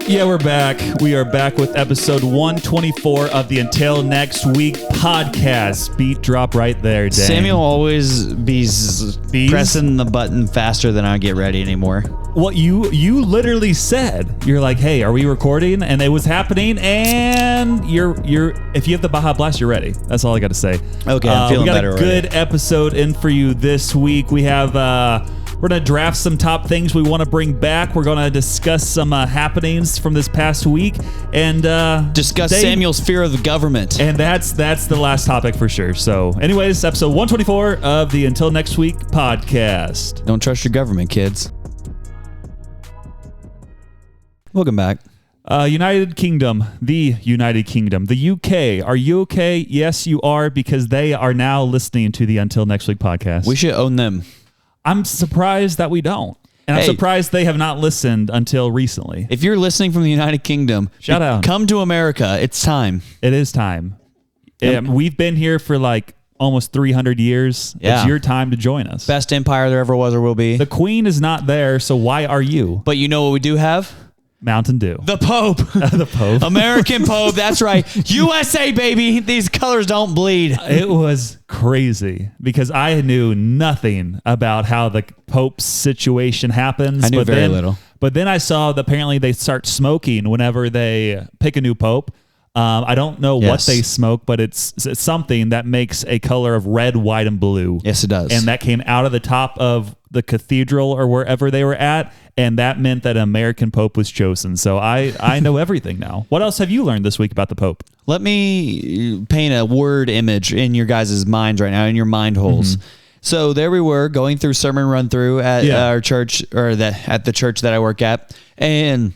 Yeah, we're back. We are back with episode 124 of the Until Next Week podcast. Beat drop right there, Dane. Samuel always be pressing the button faster than I get ready anymore. What you literally said. You're like, hey, are we recording? And it was happening, and you're if you have the Baja Blast, you're ready. That's all I got to say. Okay, I'm feeling better already. We got a good episode in for you this week. We have... We're going to draft some top things we want to bring back. We're going to discuss some happenings from this past week. And discuss Samuel's fear of the government. And that's the last topic for sure. So anyways, episode 124 of the Until Next Week podcast. Don't trust your government, kids. Welcome back. United Kingdom, the UK. Are you okay? Yes, you are, because they are now listening to the Until Next Week podcast. We should own them. I'm surprised that we don't. And I'm surprised they have not listened until recently. If you're listening from the United Kingdom, shout out. Come to America. It's time. It is time. We've been here for like almost 300 years. Yeah. It's your time to join us. Best empire there ever was or will be. The Queen is not there, so why are you? But you know what we do have? Mountain Dew. The Pope. The Pope. American Pope. That's right. USA, baby. These colors don't bleed. It was crazy because I knew nothing about how the Pope's situation happens. I knew very little. But then I saw that apparently they start smoking whenever they pick a new Pope. I don't know what they smoke, but it's something that makes a color of red, white, and blue. Yes, it does. And that came out of the top of the cathedral or wherever they were at, and that meant that an American Pope was chosen. So I know everything now. What else have you learned this week about the Pope? Let me paint a word image in your guys' minds right now, in your mind holes. Mm-hmm. So there we were going through sermon run through at our church, or at the church that I work at, and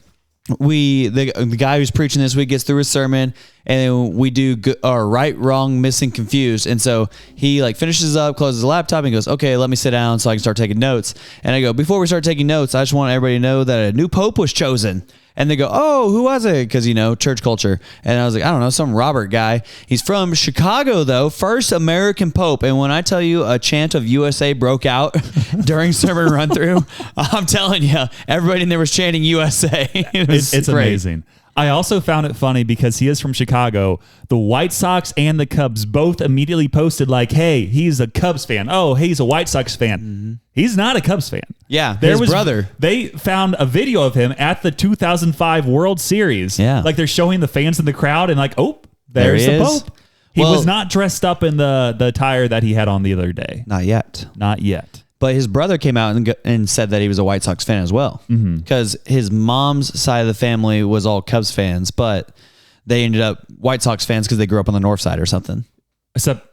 the guy who's preaching this week gets through his sermon, and we do right, wrong, missing, confused. And so he finishes up, closes the laptop, and goes, okay, let me sit down so I can start taking notes. And I go, before we start taking notes, I just want everybody to know that a new Pope was chosen. And they go, oh, who was it? Because, church culture. And I was like, I don't know, some Robert guy. He's from Chicago, though. First American Pope. And when I tell you a chant of USA broke out during sermon run through, I'm telling you, everybody in there was chanting USA. It's amazing. I also found it funny because he is from Chicago. The White Sox and the Cubs both immediately posted like, hey, he's a Cubs fan. Oh, hey, he's a White Sox fan. Mm-hmm. He's not a Cubs fan. Yeah, his brother. They found a video of him at the 2005 World Series. Yeah. Like they're showing the fans in the crowd and like, oh, there's the Pope. He was not dressed up in the attire that he had on the other day. Not yet. Not yet. But his brother came out and said that he was a White Sox fan as well. Because his mom's side of the family was all Cubs fans, but they ended up White Sox fans because they grew up on the north side or something. Except,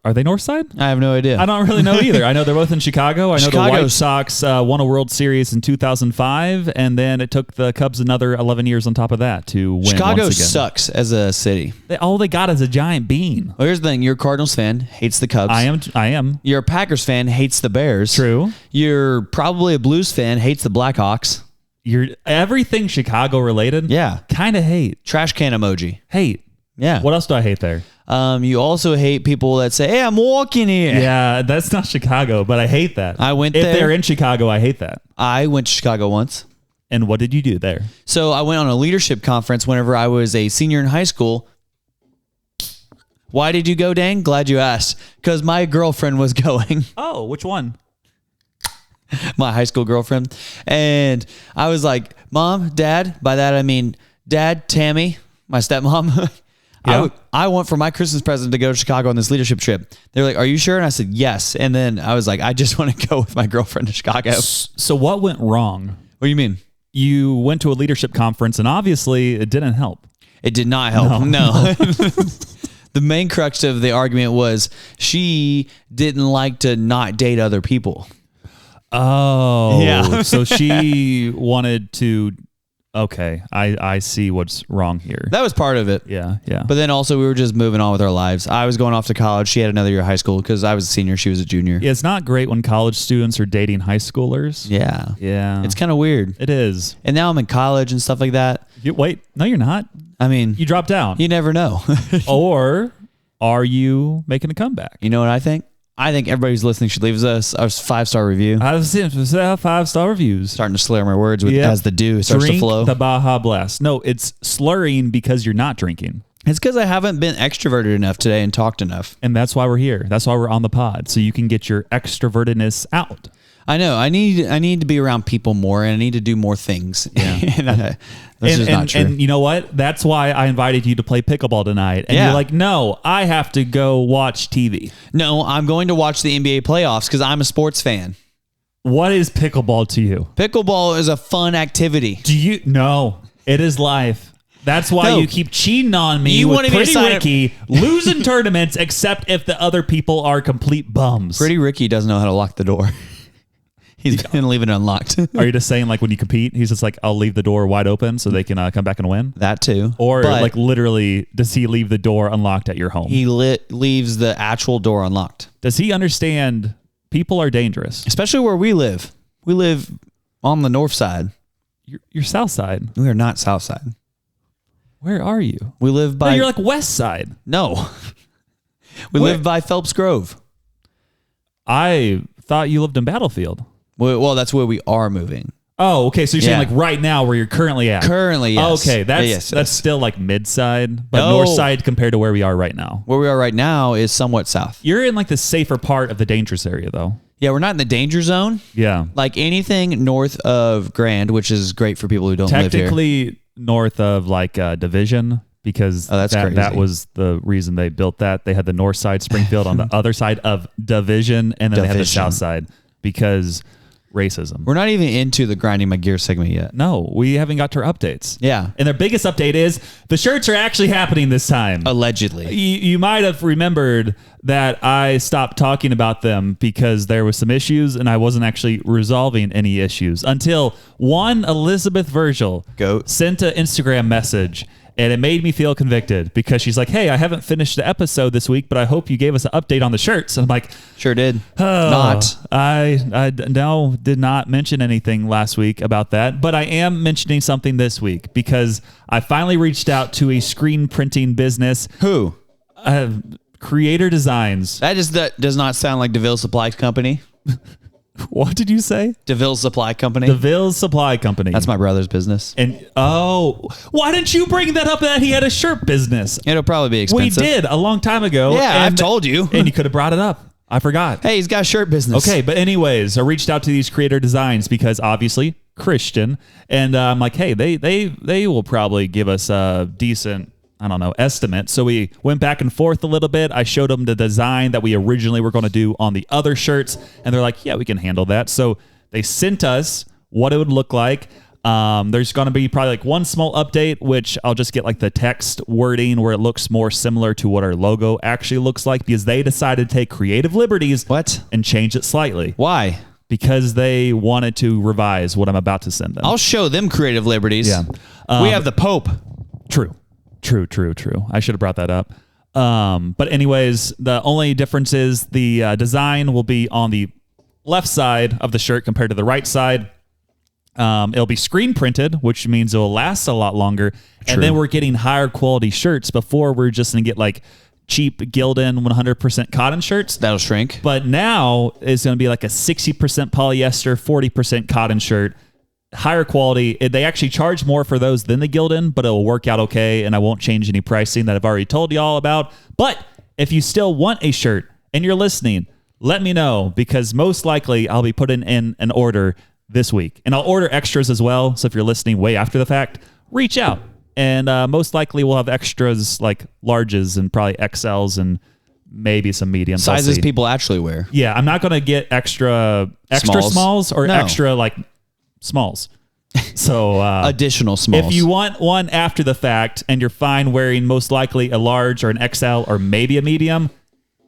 are they north side? I have no idea. I don't really know either. I know they're both in Chicago. I know the White Sox won a World Series in 2005, and then it took the Cubs another 11 years on top of that to win Chicago once again. Sucks as a city. All they got is a giant bean. Well, here's the thing. You're a Cardinals fan, hates the Cubs. I am. You're a Packers fan, hates the Bears. True. You're probably a Blues fan, hates the Blackhawks. You're everything Chicago related. Yeah. Kind of hate. Trash can emoji. Hate. Yeah. What else do I hate there? You also hate people that say, hey, I'm walking here. Yeah, that's not Chicago, but I hate that. I went there. If they're in Chicago, I hate that. I went to Chicago once. And what did you do there? So I went on a leadership conference whenever I was a senior in high school. Why did you go, Dane? Glad you asked. Because my girlfriend was going. Oh, which one? My high school girlfriend. And I was like, Mom, Dad. By that, I mean Dad, Tammy, my stepmom. Yeah. I want for my Christmas present to go to Chicago on this leadership trip. They're like, are you sure? And I said, yes. And then I was like, I just want to go with my girlfriend to Chicago. So what went wrong? What do you mean? You went to a leadership conference and obviously it didn't help. It did not help. No. The main crux of the argument was she didn't like to not date other people. Oh. Yeah. So she wanted to... Okay, I see what's wrong here. That was part of it. Yeah. But then also we were just moving on with our lives. I was going off to college. She had another year of high school because I was a senior. She was a junior. Yeah, it's not great when college students are dating high schoolers. Yeah. It's kind of weird. It is. And now I'm in college and stuff like that. Wait, no, you're not. I mean... You dropped out. You never know. Or are you making a comeback? You know what I think? I think everybody who's listening should leave us a 5-star review. I've seen 5-star reviews. Starting to slur my words as the dew starts to flow. The Baja Blast. No, it's slurring because you're not drinking. It's because I haven't been extroverted enough today and talked enough. And that's why we're here. That's why we're on the pod. So you can get your extrovertedness out. I know. I need to be around people more, and I need to do more things. Yeah. That's just not true. And you know what? That's why I invited you to play pickleball tonight. And you're like, no, I have to go watch TV. No, I'm going to watch the NBA playoffs because I'm a sports fan. What is pickleball to you? Pickleball is a fun activity. No, it is life. That's why you keep cheating on me with Pretty Ricky, losing tournaments, except if the other people are complete bums. Pretty Ricky doesn't know how to lock the door. He's going to leave it unlocked. Are you just saying like when you compete, he's just like, I'll leave the door wide open so they can come back and win? That too. Or like literally, does he leave the door unlocked at your home? He leaves the actual door unlocked. Does he understand people are dangerous? Especially where we live. We live on the north side. You're south side. We are not south side. Where are you? We live by... No, you're like west side. No. We live by Phelps Grove. I thought you lived in Battlefield. Well, that's where we are moving. Oh, okay. So you're saying like right now where you're currently at? Currently, yes. Okay, that's still like mid side, but north side compared to where we are right now. Where we are right now is somewhat south. You're in like the safer part of the dangerous area, though. Yeah, we're not in the danger zone. Yeah. Like anything north of Grand, which is great for people who don't live here. Technically north of like Division, because that was the reason they built that. They had the north side Springfield on the other side of Division, and then they had the south side because racism. We're not even into the grinding my gear segment yet. No, we haven't got to our updates. Yeah. And their biggest update is the shirts are actually happening this time. Allegedly. You might have remembered that I stopped talking about them because there was some issues and I wasn't actually resolving any issues until one Elizabeth Virgil sent an Instagram message. And it made me feel convicted because she's like, hey, I haven't finished the episode this week, but I hope you gave us an update on the shirts. And I'm like, sure did. I did not mention anything last week about that, but I am mentioning something this week because I finally reached out to a screen printing business. Who? Creator Designs. That does not sound like DeVille Supply Company. What did you say? DeVille Supply Company. DeVille Supply Company. That's my brother's business. And why didn't you bring that up that he had a shirt business? It'll probably be expensive. We did a long time ago. Yeah, I've told you. And you could have brought it up. I forgot. Hey, he's got a shirt business. Okay, but anyways, I reached out to these Creator Designs because obviously Christian, and I'm like, hey, they will probably give us a decent, I don't know, estimate. So we went back and forth a little bit. I showed them the design that we originally were going to do on the other shirts. And they're like, yeah, we can handle that. So they sent us what it would look like. There's going to be probably like one small update, which I'll just get like the text wording where it looks more similar to what our logo actually looks like because they decided to take creative liberties and change it slightly. Why? Because they wanted to revise what I'm about to send them. I'll show them creative liberties. Yeah. We have the Pope. True. I should have brought that up. But anyways, the only difference is the design will be on the left side of the shirt compared to the right side. It'll be screen printed, which means it will last a lot longer. True. And then we're getting higher quality shirts. Before we're just going to get like cheap Gildan 100% cotton shirts. That'll shrink. But now it's going to be like a 60% polyester, 40% cotton shirt. Higher quality. They actually charge more for those than the Gildan, but it will work out okay, and I won't change any pricing that I've already told you all about. But if you still want a shirt and you're listening, let me know because most likely I'll be putting in an order this week. And I'll order extras as well, so if you're listening way after the fact, reach out. And most likely we'll have extras like larges and probably XLs and maybe some mediums. Sizes people actually wear. Yeah, I'm not going to get extra smalls or extra like smalls. So additional smalls. If you want one after the fact and you're fine wearing most likely a large or an XL or maybe a medium,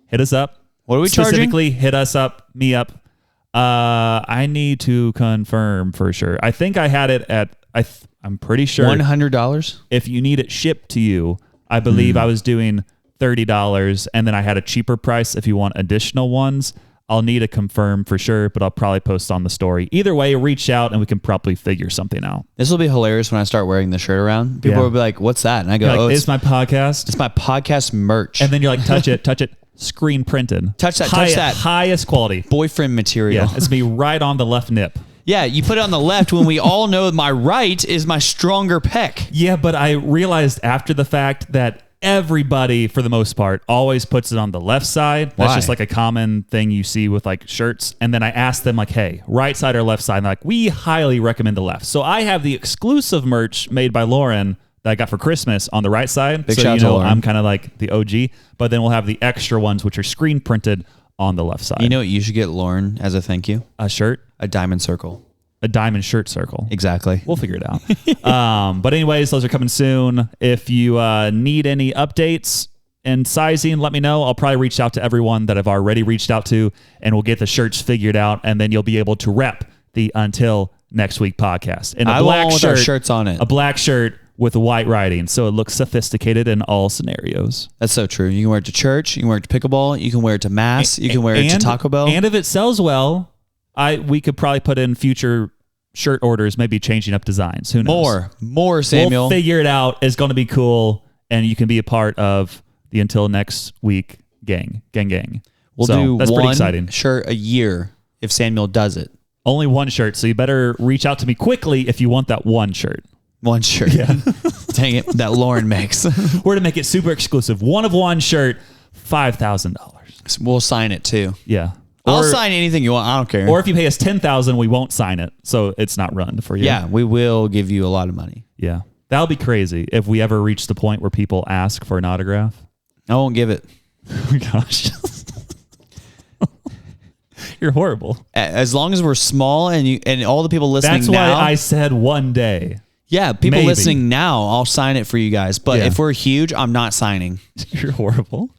hit us up. What are we charging? Specifically, hit us up, me up. I need to confirm for sure. I think I had it at, I'm pretty sure. $100? If you need it shipped to you, I believe I was doing $30 and then I had a cheaper price if you want additional ones. I'll need to confirm for sure, but I'll probably post on the story. Either way, reach out and we can probably figure something out. This will be hilarious when I start wearing the shirt around. People will be like, what's that? And I go, like, it's my podcast. It's my podcast merch. And then you're like, touch it. screen printed. Touch that. Highest quality. Boyfriend material. Yeah, it's going to be right on the left nip. Yeah, you put it on the left when we all know my right is my stronger pec. Yeah, but I realized after the fact that everybody, for the most part, always puts it on the left side. That's Why? just like a common thing you see with like shirts. And then I asked them like, hey, right side or left side? And like, we highly recommend the left. So I have the exclusive merch made by Lauren that I got for Christmas on the right side. Big so, shout you to know, Lauren. I'm kind of like the OG, but then we'll have the extra ones, which are screen printed on the left side. You know what you should get Lauren as a thank you? A shirt? A diamond circle. A diamond shirt circle. Exactly. We'll figure it out. But anyways, those are coming soon. If you need any updates and sizing, let me know. I'll probably reach out to everyone that I've already reached out to, and we'll get the shirts figured out, and then you'll be able to rep the Until Next Week podcast. And I want with our shirts on it. A black shirt with white writing, so it looks sophisticated in all scenarios. That's so true. You can wear it to church. You can wear it to pickleball. You can wear it to mass. You can wear it to Taco Bell. And if it sells well, we could probably put in future shirt orders, maybe changing up designs. Who knows? More, Samuel. We'll figure it out. It's going to be cool, and you can be a part of the Until Next Week gang. We'll do that's one pretty exciting. shirt a year if Samuel does it. Only one shirt, so you better reach out to me quickly if you want that one shirt. One shirt. Yeah. Dang it, that Lauren makes. We're to make it super exclusive. One of one shirt, $5,000. We'll sign it too. Yeah. I'll sign anything you want. I don't care. Or if you pay us $10,000, we won't sign it, so it's not run for you. Yeah, we will give you a lot of money. Yeah. That'll be crazy if we ever reach the point where people ask for an autograph. I won't give it. Oh my gosh. You're horrible. As long as we're small and all the people listening That's now. why I said one day. Yeah, people Maybe. listening now, I'll sign it for you guys. But if we're huge, I'm not signing. You're horrible.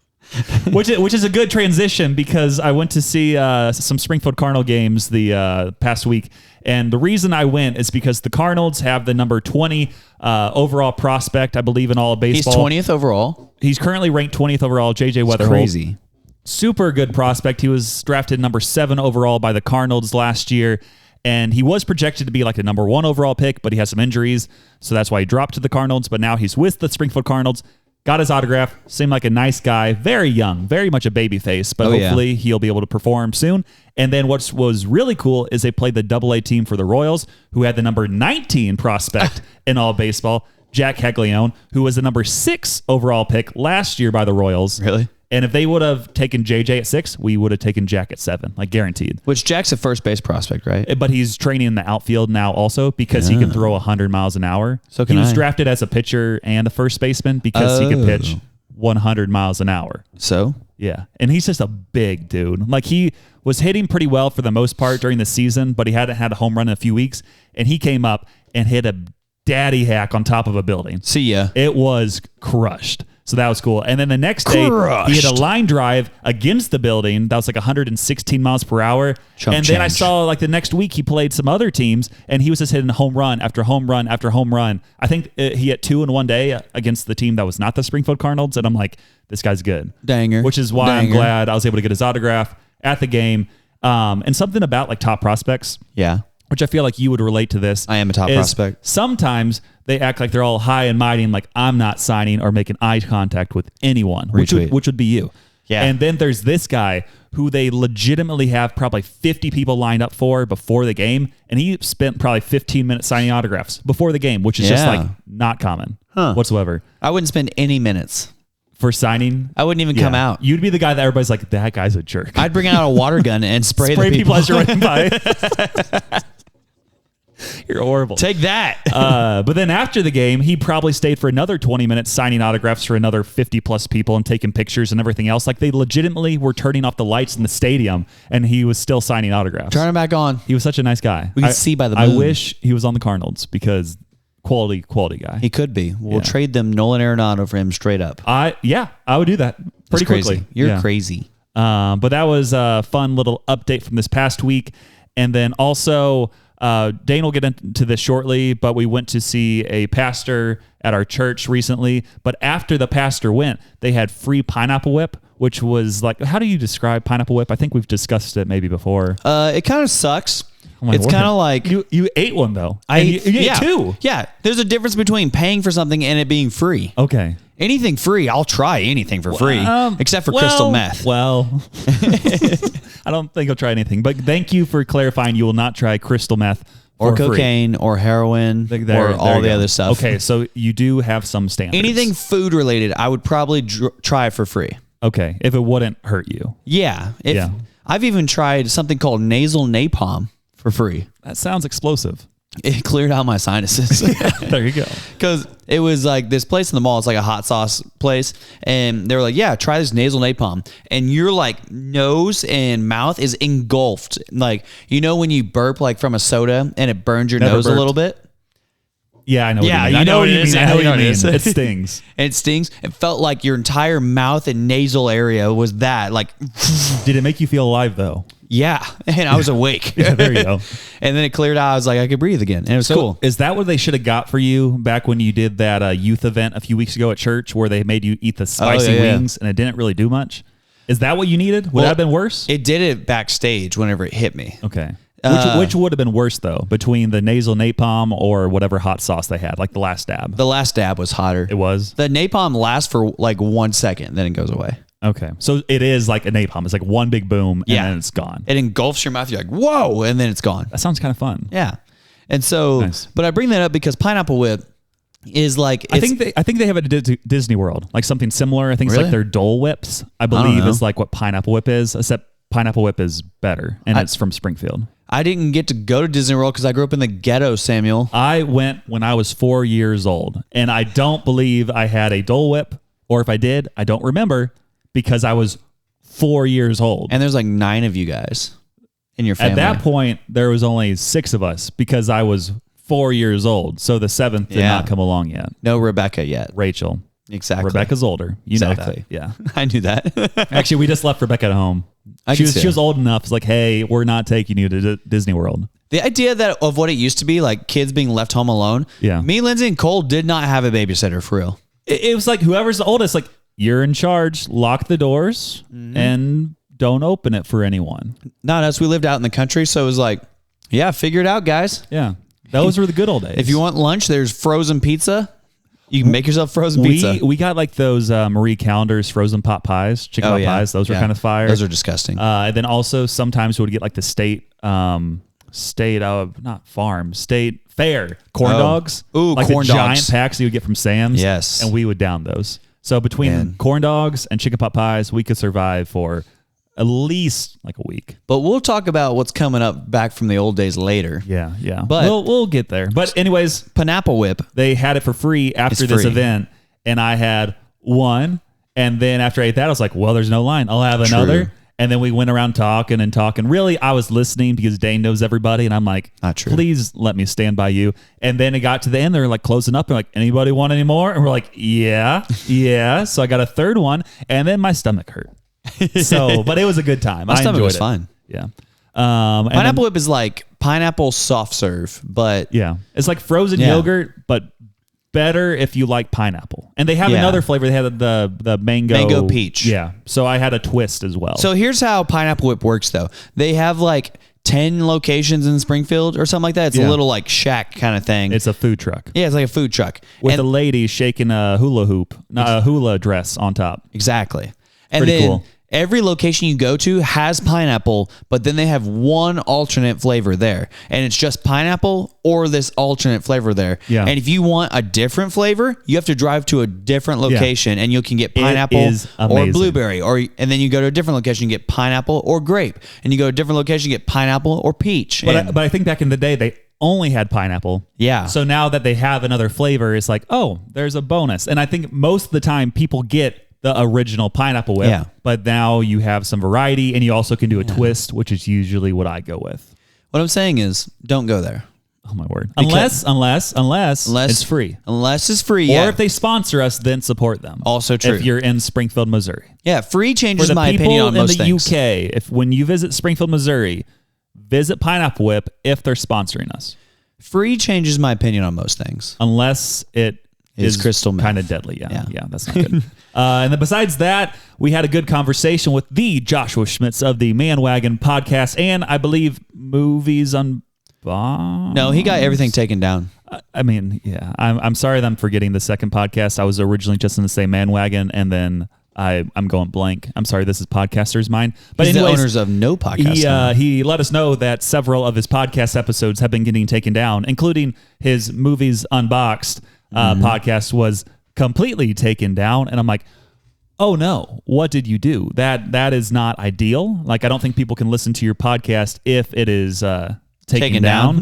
which is a good transition because I went to see some Springfield Cardinal games the past week. And the reason I went is because the Cardinals have the number 20 overall prospect, I believe, in all of baseball. He's 20th overall. He's currently ranked 20th overall, J.J. Wetherholt. Crazy. Super good prospect. He was drafted number 7 overall by the Cardinals last year. And he was projected to be like a number 1 overall pick, but he has some injuries. So that's why he dropped to the Cardinals. But now he's with the Springfield Cardinals. Got his autograph. Seemed like a nice guy. Very young. Very much a baby face. But hopefully he'll be able to perform soon. And then what was really cool is they played the AA team for the Royals, who had the number 19 prospect in all baseball, Jack Caglianone, who was the number 6 overall pick last year by the Royals. Really? And if they would have taken JJ at 6, we would have taken Jack at 7, like guaranteed. Which Jack's a first base prospect, right? But he's training in the outfield now also because he can throw 100 miles an hour. So he was drafted as a pitcher and a first baseman because he could pitch 100 miles an hour. So? Yeah. And he's just a big dude. Like he was hitting pretty well for the most part during the season, but he hadn't had a home run in a few weeks. And he came up and hit a daddy hack on top of a building. See ya. It was crushed. So that was cool. And then the next day, he had a line drive against the building. That was like 116 miles per hour. Then I saw like the next week he played some other teams and he was just hitting home run after home run after home run. I think he hit 2 in one day against the team that was not the Springfield Cardinals. And I'm like, this guy's good. Danger. Which is why I'm glad I was able to get his autograph at the game. And something about like top prospects. Yeah. Which I feel like you would relate to this. I am a top prospect. Sometimes they act like they're all high and mighty and like, I'm not signing or making eye contact with anyone, which would be you. Yeah. And then there's this guy who they legitimately have probably 50 people lined up for before the game. And he spent probably 15 minutes signing autographs before the game, which is just like not common whatsoever. I wouldn't spend any minutes. For signing? I wouldn't even come out. You'd be the guy that everybody's like, that guy's a jerk. I'd bring out a water gun and spray the people as you're running by. You're horrible. Take that. But then after the game, he probably stayed for another 20 minutes signing autographs for another 50 plus people and taking pictures and everything else. Like they legitimately were turning off the lights in the stadium and he was still signing autographs. Turn him back on. He was such a nice guy. We can see by the moon. I wish he was on the Cardinals because quality guy. He could be. We'll trade them Nolan Arenado for him straight up. I would do that pretty quickly. You're crazy. But that was a fun little update from this past week. And then also, Dane will get into this shortly, but we went to see a pastor at our church recently. But after the pastor went, they had free pineapple whip, which was like, how do you describe pineapple whip? I think we've discussed it maybe before. It kind of sucks. It's kind of like you ate one though. You ate 2. Yeah, there's a difference between paying for something and it being free. Okay. Anything free, I'll try anything for free, except for crystal meth. Well, I don't think I'll try anything. But thank you for clarifying. You will not try crystal meth or cocaine or heroin or all the other stuff. Okay, so you do have some standards. Anything food related, I would probably try for free. Okay, if it wouldn't hurt you. Yeah. I've even tried something called nasal napalm for free. That sounds explosive. It cleared out my sinuses. There you go. Because it was like this place in the mall. It's like a hot sauce place. And they were like, yeah, try this nasal napalm. And your like nose and mouth is engulfed. Like, you know when you burp like from a soda and it burns your nose a little bit? Yeah, I know what you mean. I know what you mean. I know what you mean. It stings. It stings. It felt like your entire mouth and nasal area was that. Like, did it make you feel alive though? Yeah, and I was awake. Yeah, there you go. And then it cleared out. I was like, I could breathe again, and it was cool. Is that what they should have got for you back when you did that youth event a few weeks ago at church, where they made you eat the spicy wings and it didn't really do much? Is that what you needed? Would that have been worse? It did it backstage whenever it hit me. Okay. Which would have been worse though, between the nasal napalm or whatever hot sauce they had, like the last dab? The last dab was hotter. It was? The napalm lasts for like 1 second, then it goes away. Okay. So it is like a napalm. It's like one big boom and then it's gone. It engulfs your mouth. You're like, whoa, and then it's gone. That sounds kind of fun. Yeah. And so, nice. But I bring that up because Pineapple Whip is like, I think they have it at Disney World, like something similar. I think it's like their Dole Whips, I believe is like what Pineapple Whip is, except Pineapple Whip is better and it's from Springfield. I didn't get to go to Disney World because I grew up in the ghetto, Samuel. I went when I was 4 years old, and I don't believe I had a Dole Whip, or if I did, I don't remember because I was 4 years old. And there's like 9 of you guys in your family. At that point, there was only 6 of us because I was 4 years old. So the 7th did not come along yet. No Rebecca yet. Rachel. Exactly. Rebecca's older. You know that. Yeah. I knew that. Actually, we just left Rebecca at home. She was old enough. It's like, hey, we're not taking you to Disney World. The idea of what it used to be, like kids being left home alone. Yeah. Me, Lindsey, and Cole did not have a babysitter for real. It was like whoever's the oldest, like, you're in charge, lock the doors, and don't open it for anyone. Not us. We lived out in the country, so it was like, yeah, figure it out, guys. Yeah. Those were the good old days. If you want lunch, there's frozen pizza. You can make yourself frozen pizza. We got like those Marie Callender's frozen pot pies, chicken pot pies. Those were kind of fire. Those are disgusting. And then also sometimes we would get like the state fair corn dogs. Ooh, like corn the dogs. Giant packs you would get from Sam's. Yes. And we would down those. So between corn dogs and chicken pot pies, we could survive for at least like a week. But we'll talk about what's coming up back from the old days later. Yeah. But we'll get there. But anyways, Pineapple Whip. They had it for free after this event, and I had one. And then after I ate that, I was like, well, there's no line. I'll have another. True. And then we went around talking. Really, I was listening because Dane knows everybody. And I'm like, not true. Please let me stand by you. And then it got to the end. They're like closing up. They're like, anybody want any more? And we're like, yeah. So I got a third one. And then my stomach hurt. But it was a good time. My stomach was fine. Yeah. Pineapple Whip is like pineapple soft serve, but it's like frozen yogurt, but better if you like pineapple. And they have another flavor. They had the mango peach. Yeah. So I had a twist as well. So here's how Pineapple Whip works though. They have like 10 locations in Springfield or something like that. It's a little like shack kind of thing. It's a food truck. Yeah, it's like a food truck. With a lady shaking a hula dress on top. Exactly. And pretty then cool. Every location you go to has pineapple, but then they have one alternate flavor there. And it's just pineapple or this alternate flavor there. Yeah. And if you want a different flavor, you have to drive to a different location and you can get pineapple or blueberry. And then you go to a different location and get pineapple or grape. And you go to a different location and get pineapple or peach. But I think back in the day, they only had pineapple. Yeah. So now that they have another flavor, it's like, oh, there's a bonus. And I think most of the time people get the original Pineapple Whip, but now you have some variety and you also can do a twist, which is usually what I go with. What I'm saying is don't go there. Oh my word. Unless it's free. Unless it's free, Or if they sponsor us, then support them. Also true. If you're in Springfield, Missouri. Yeah, free changes my opinion on most things. For the people in the UK, when you visit Springfield, Missouri, visit Pineapple Whip if they're sponsoring us. Free changes my opinion on most things. Unless it is crystal meth. Kind of deadly. Yeah, that's not good. And then besides that, we had a good conversation with the Joshua Schmitz of the Man Wagon podcast and I believe Movies bombs. No, he got everything taken down. I mean, yeah. I'm sorry that I'm forgetting the second podcast. I was originally just in the same bandwagon, and then I'm going blank. I'm sorry, this is Podcaster's Mind. But He's anyways, the owners of no podcast. He let us know that several of his podcast episodes have been getting taken down, including his Movies Unboxed podcast was completely taken down. And I'm like, oh no, what did you do? That is not ideal. Like, I don't think people can listen to your podcast if it is taken down.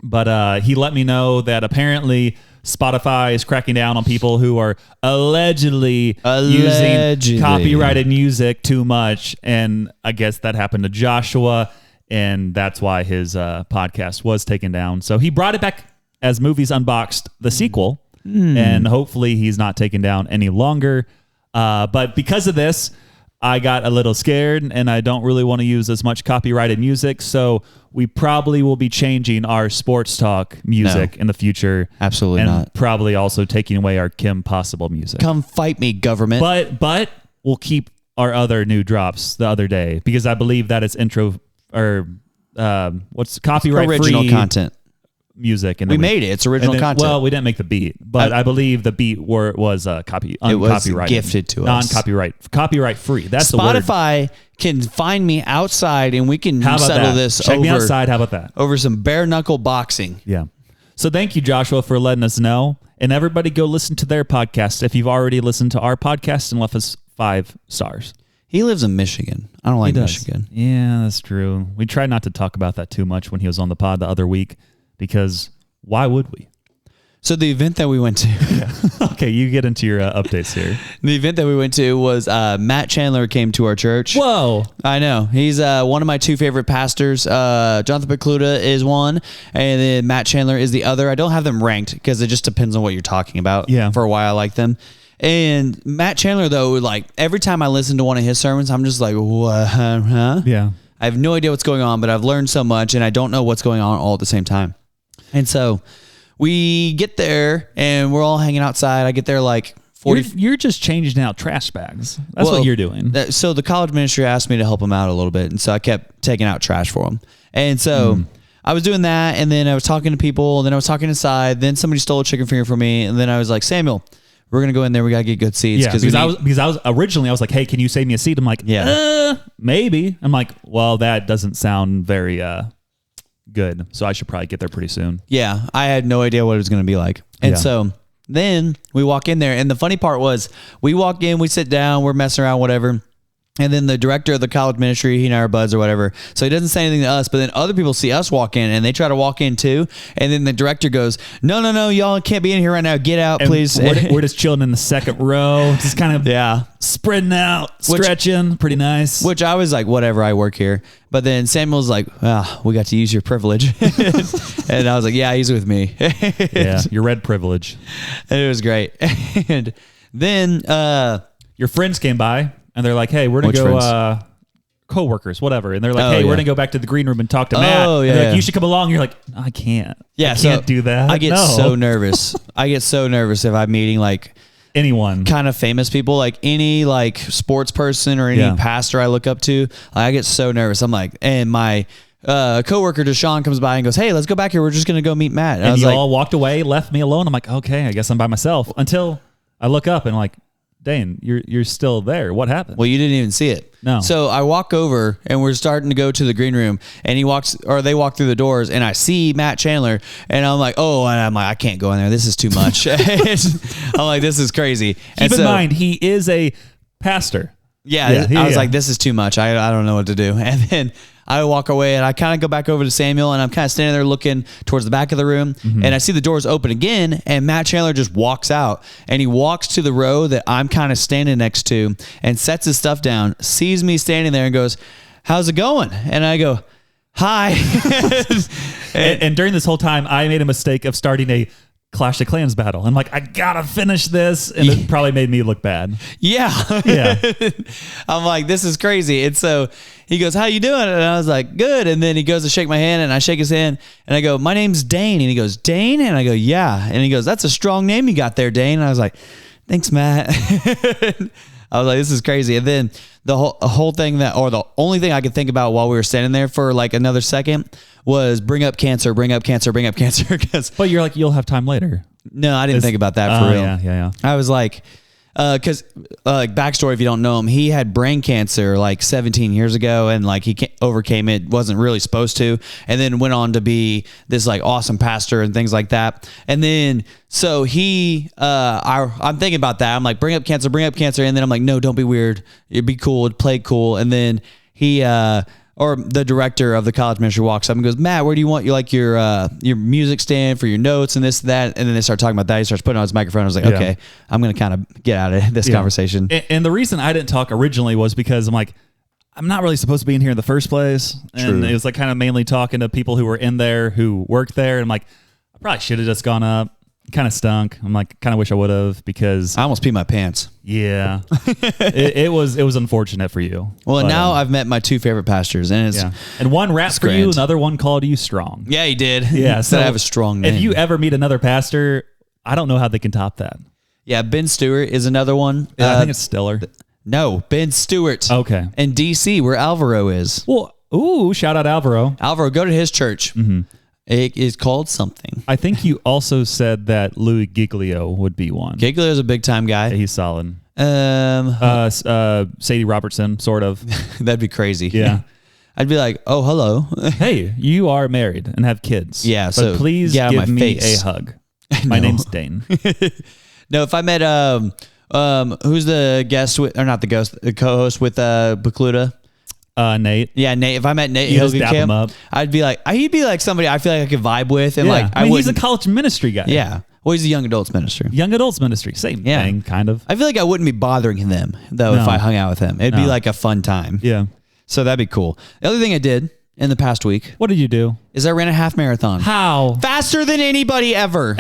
But he let me know that apparently Spotify is cracking down on people who are allegedly using copyrighted music too much. And I guess that happened to Joshua, and that's why his podcast was taken down. So he brought it back as Movies Unboxed, the sequel, and hopefully he's not taken down any longer. But because of this, I got a little scared, and I don't really want to use as much copyrighted music. So we probably will be changing our sports talk music in the future. Absolutely and not. Probably also taking away our Kim Possible music. Come fight me, government. But we'll keep our other new drops the other day, because I believe that it's intro or what's copyright original free content music, and we made it. It's original content. Well, we didn't make the beat, but I believe the beat was uncopyrighted. It was gifted to us. Copyright free. That's the word. Spotify can find me outside, and we can settle this. Check me outside. How about that? Over some bare knuckle boxing. Yeah. So thank you, Joshua, for letting us know, and everybody go listen to their podcast if you've already listened to our podcast and left us 5 stars. He lives in Michigan. I don't like Michigan. Yeah, that's true. We tried not to talk about that too much when he was on the pod the other week, because why would we? So the event that we went to. Okay, you get into your updates here. The event that we went to was Matt Chandler came to our church. Whoa. I know. He's one of my 2 favorite pastors. Jonathan Picluda is one, and then Matt Chandler is the other. I don't have them ranked because it just depends on what you're talking about. Yeah. For why I like them. And Matt Chandler, though, like every time I listen to one of his sermons, I'm just like, what? Huh? Yeah. I have no idea what's going on, but I've learned so much, and I don't know what's going on all at the same time. And so we get there, and we're all hanging outside. I get there like 40. You're just changing out trash bags. That's what you're doing. So the college ministry asked me to help him out a little bit, and so I kept taking out trash for him. And so I was doing that, and then I was talking to people, and then I was talking inside. Then somebody stole a chicken finger from me, and then I was like, Samuel, we're going to go in there. We got to get good seats. Yeah, because I was originally, I was like, hey, can you save me a seat? I'm like, maybe. I'm like, well, that doesn't sound very good, so I should probably get there pretty soon. Yeah, I had no idea what it was going to be like. And so then we walk in there, and the funny part was we walk in, we sit down, we're messing around, whatever. And then the director of the college ministry, he and I are buds or whatever. So he doesn't say anything to us, but then other people see us walk in and they try to walk in too. And then the director goes, no, y'all can't be in here right now. Get out, please. We're just chilling in the second row, just kind of spreading out, stretching. Pretty nice. Which I was like, whatever, I work here. But then Samuel's like, we got to use your privilege. And I was like, yeah, he's with me. Yeah, your red privilege. And it was great. And then your friends came by. And they're like, hey, we're going to go, co-workers, whatever. And they're like, we're going to go back to the green room and talk to Matt. Oh, yeah. And they're like, you should come along. And you're like, I can't. Yeah, I can't do that. I get so nervous. I get so nervous if I'm meeting like anyone kind of famous people, like any like sports person or any pastor I look up to. I get so nervous. I'm like, and my coworker Deshaun comes by and goes, hey, let's go back here. We're just going to go meet Matt. And you all walked away, left me alone. I'm like, okay, I guess I'm by myself. Until I look up and I'm like, Dane, you're still there. What happened? Well, you didn't even see it. No. So I walk over and we're starting to go to the green room, and they walk through the doors, and I see Matt Chandler, and I'm like, I can't go in there. This is too much. I'm like, this is crazy. Keep in mind, he is a pastor. Yeah, I was like, this is too much. I don't know what to do. And then I walk away, and I kind of go back over to Samuel, and I'm kind of standing there looking towards the back of the room, and I see the doors open again, and Matt Chandler just walks out, and he walks to the row that I'm kind of standing next to and sets his stuff down, sees me standing there and goes, how's it going? And I go, hi. and during this whole time, I made a mistake of starting a Clash of Clans battle. I'm like, I gotta finish this, and it probably made me look bad. Yeah. I'm like, this is crazy. And so he goes, how you doing? And I was like, good. And then he goes to shake my hand, and I shake his hand, and I go, my name's Dane. And he goes, Dane? And I go, yeah. And he goes, that's a strong name you got there, Dane. And I was like, thanks, Matt. I was like, this is crazy. And then the whole thing the only thing I could think about while we were standing there for like another second was bring up cancer. But you're like, you'll have time later. No, I didn't think about that for real. Yeah. I was like, because like backstory, if you don't know him, he had brain cancer like 17 years ago, and like he overcame it, wasn't really supposed to, and then went on to be this like awesome pastor and things like that. And then so I'm thinking about that. I'm like, bring up cancer, and then I'm like, no, don't be weird. It'd be cool, it'd play cool. And then he or the director of the college ministry walks up and goes, Matt, where do you want your music stand for your notes and this, that? And then they start talking about that. He starts putting on his microphone. I was like, okay, I'm going to kind of get out of this conversation. And the reason I didn't talk originally was because I'm like, I'm not really supposed to be in here in the first place. And it was like kind of mainly talking to people who were in there, who worked there. And I'm like, I probably should have just gone up. Kind of stunk. I'm like, kind of wish I would have, because I almost peed my pants. Yeah, it was unfortunate for you. Well, but, now I've met my two favorite pastors, and and one rapped for you, another one called you strong. Yeah, he did. Yeah, so I have a strong name. If you ever meet another pastor, I don't know how they can top that. Yeah, Ben Stewart is another one. I think it's Stiller. No, Ben Stewart. Okay, in DC, where Alvaro is. Well, shout out Alvaro. Alvaro, go to his church. Mm-hmm. It is called something. I think you also said that Louis Giglio would be one. Giglio's a big time guy. Yeah, he's solid. Sadie Robertson, sort of. That'd be crazy. Yeah. I'd be like, oh, hello. Hey, you are married and have kids. Yeah, but so please give me a hug. My name's Dane. No, if I met who's the guest with, or not the ghost, the co-host with Bakluda? Nate. Yeah, Nate. If I met Nate, just dap him up. I'd be like, he'd be like somebody I feel like I could vibe with, and like he's a college ministry guy. Yeah, well, he's a young adults ministry. Young adults ministry, same thing, kind of. I feel like I wouldn't be bothering them though if I hung out with him. It'd be like a fun time. Yeah. So that'd be cool. The other thing I did in the past week, what did you do? Is I ran a half marathon. How? Faster than anybody ever.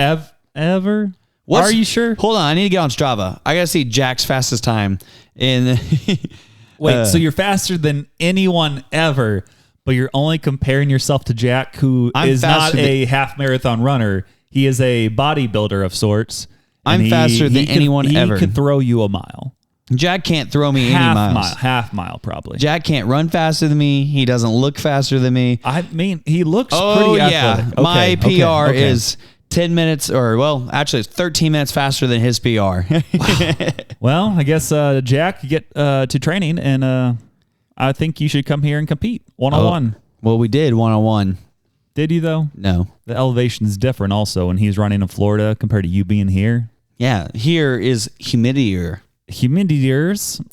Ever? Are you sure? Hold on, I need to get on Strava. I gotta see Jack's fastest time in. Wait, so you're faster than anyone ever, but you're only comparing yourself to Jack, who is not a half marathon runner. He is a bodybuilder of sorts. I'm faster than anyone ever. He could throw you a mile. Jack can't throw me any miles. Half mile, probably. Jack can't run faster than me. He doesn't look faster than me. I mean, he looks pretty athletic. My PR is 10 minutes, or well, actually it's 13 minutes faster than his PR. Well, I guess Jack, you get to training, and I think you should come here and compete one-on-one. Well, we did one-on-one. Did you though? No. The elevation is different also when he's running in Florida compared to you being here. Yeah, here is humidier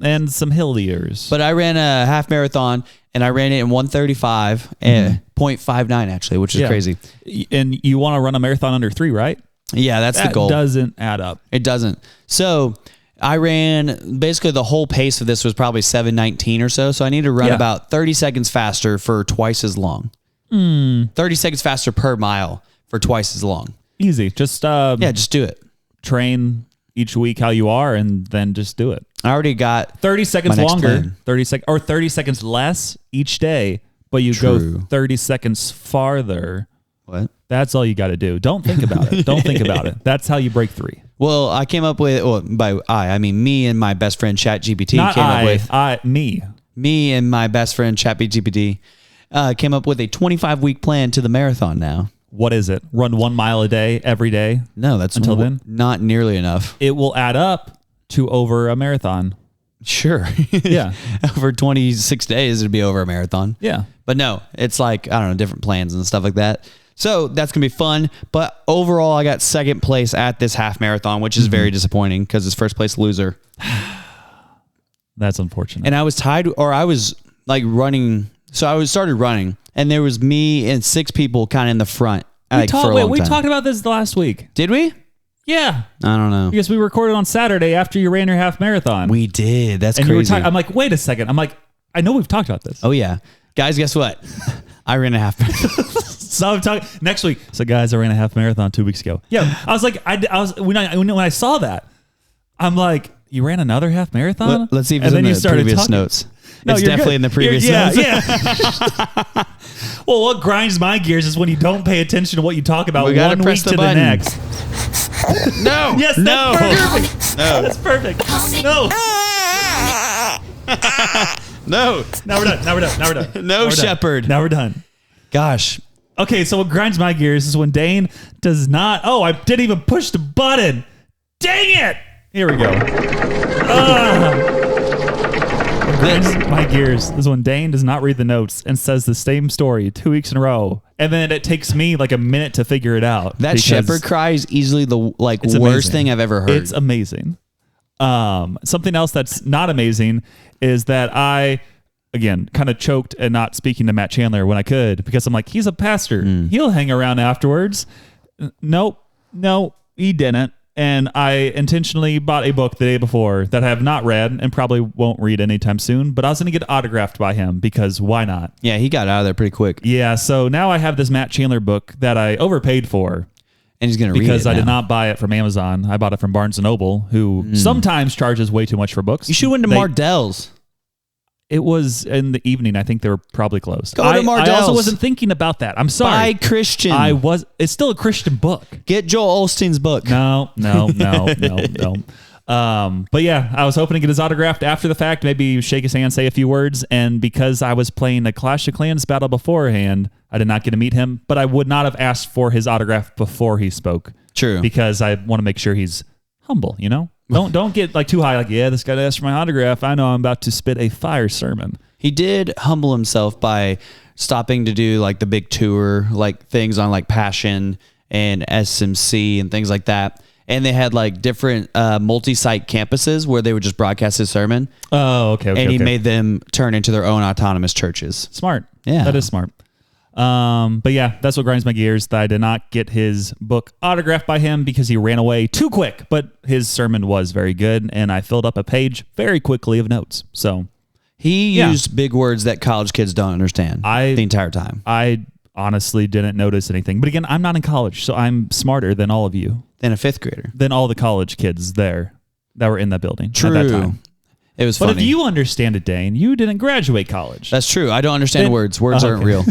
and some hilliers. But I ran a half marathon, and I ran it in 1:35 and 0.59 actually, which is crazy. And you want to run a marathon under 3, right? Yeah, that's the goal. That doesn't add up. It doesn't. So I ran, basically the whole pace of this was probably 7:19 or so. So I need to run about 30 seconds faster for twice as long. 30 seconds faster per mile for twice as long. Easy. Just just do it. Train each week how you are, and then just do it. I already got 30 seconds longer, 30 seconds less each day, but you go 30 seconds farther. What? That's all you got to do. Don't think about it. Don't think about it. That's how you break 3. Well, I came up with, I mean me and my best friend ChatGPT me and my best friend ChatGPT came up with a 25-week plan to the marathon now. What is it? Run 1 mile a day every day? No, that's until then not nearly enough. It will add up to over a marathon. Sure. Yeah. Over 26 days, it'd be over a marathon. Yeah. But no, it's like, I don't know, different plans and stuff like that. So that's going to be fun. But overall, I got second place at this half marathon, which is very disappointing because it's first place loser. That's unfortunate. And I was tied, or I was like running. So I started running, and there was me and 6 people kind of in the front. We talked about this last week. Did we? Yeah. I don't know. Because we recorded on Saturday after you ran your half marathon. We did. That's and crazy. I'm like, wait a second. I'm like, I know we've talked about this. Oh, yeah. Guys, guess what? I ran a half marathon. So I'm talking next week. So guys, I ran a half marathon 2 weeks ago. Yeah. I was like, when I saw that, I'm like, you ran another half marathon? Let's see if it's in the previous notes. No, it's definitely in the previous notes. Yeah. Well, what grinds my gears is when you don't pay attention to what you talk about 1 week to the next. No. Yes, no. That's perfect. No. That's perfect. No. No. Now we're done. No, Shepherd. Now we're done. Gosh. Okay, so what grinds my gears is when Dane does not... Oh, I didn't even push the button. Dang it! Here we go. What grinds my gears is when Dane does not read the notes and says the same story 2 weeks in a row. And then it takes me like a minute to figure it out. That shepherd cry is easily the worst thing I've ever heard. It's amazing. Something else that's not amazing is that I... Again, kind of choked and not speaking to Matt Chandler when I could because I'm like, he's a pastor. He'll hang around afterwards. No, he didn't. And I intentionally bought a book the day before that I have not read and probably won't read anytime soon, but I was going to get autographed by him because why not? Yeah, he got out of there pretty quick. Yeah, so now I have this Matt Chandler book that I overpaid for. And he's going to read it because I did not buy it from Amazon. I bought it from Barnes & Noble, who sometimes charges way too much for books. You should have went to Mardell's. It was in the evening. I think they were probably closed. Go to Mardell's. I also wasn't thinking about that. I'm sorry. Buy Christian. It's still a Christian book. Get Joel Osteen's book. No. But yeah, I was hoping to get his autographed after the fact, maybe shake his hand, say a few words. And because I was playing a Clash of Clans battle beforehand, I did not get to meet him, but I would not have asked for his autograph before he spoke. True. Because I want to make sure he's humble, you know? Don't get like too high. Like, yeah, this guy asked for my autograph. I know I'm about to spit a fire sermon. He did humble himself by stopping to do like the big tour, like things on like Passion and SMC and things like that. And they had like different multi-site campuses where they would just broadcast his sermon. Oh, okay. And he made them turn into their own autonomous churches. Smart. Yeah, that is smart. But yeah, that's what grinds my gears, that I did not get his book autographed by him because he ran away too quick, but his sermon was very good and I filled up a page very quickly of notes. So he used big words that college kids don't understand the entire time. I honestly didn't notice anything, but again, I'm not in college, so I'm smarter than all of you. Than a fifth grader. Than all the college kids there that were in that building True. At that time. It was funny. But if you understand it, Dane, you didn't graduate college. That's true. I don't understand words. Words aren't real.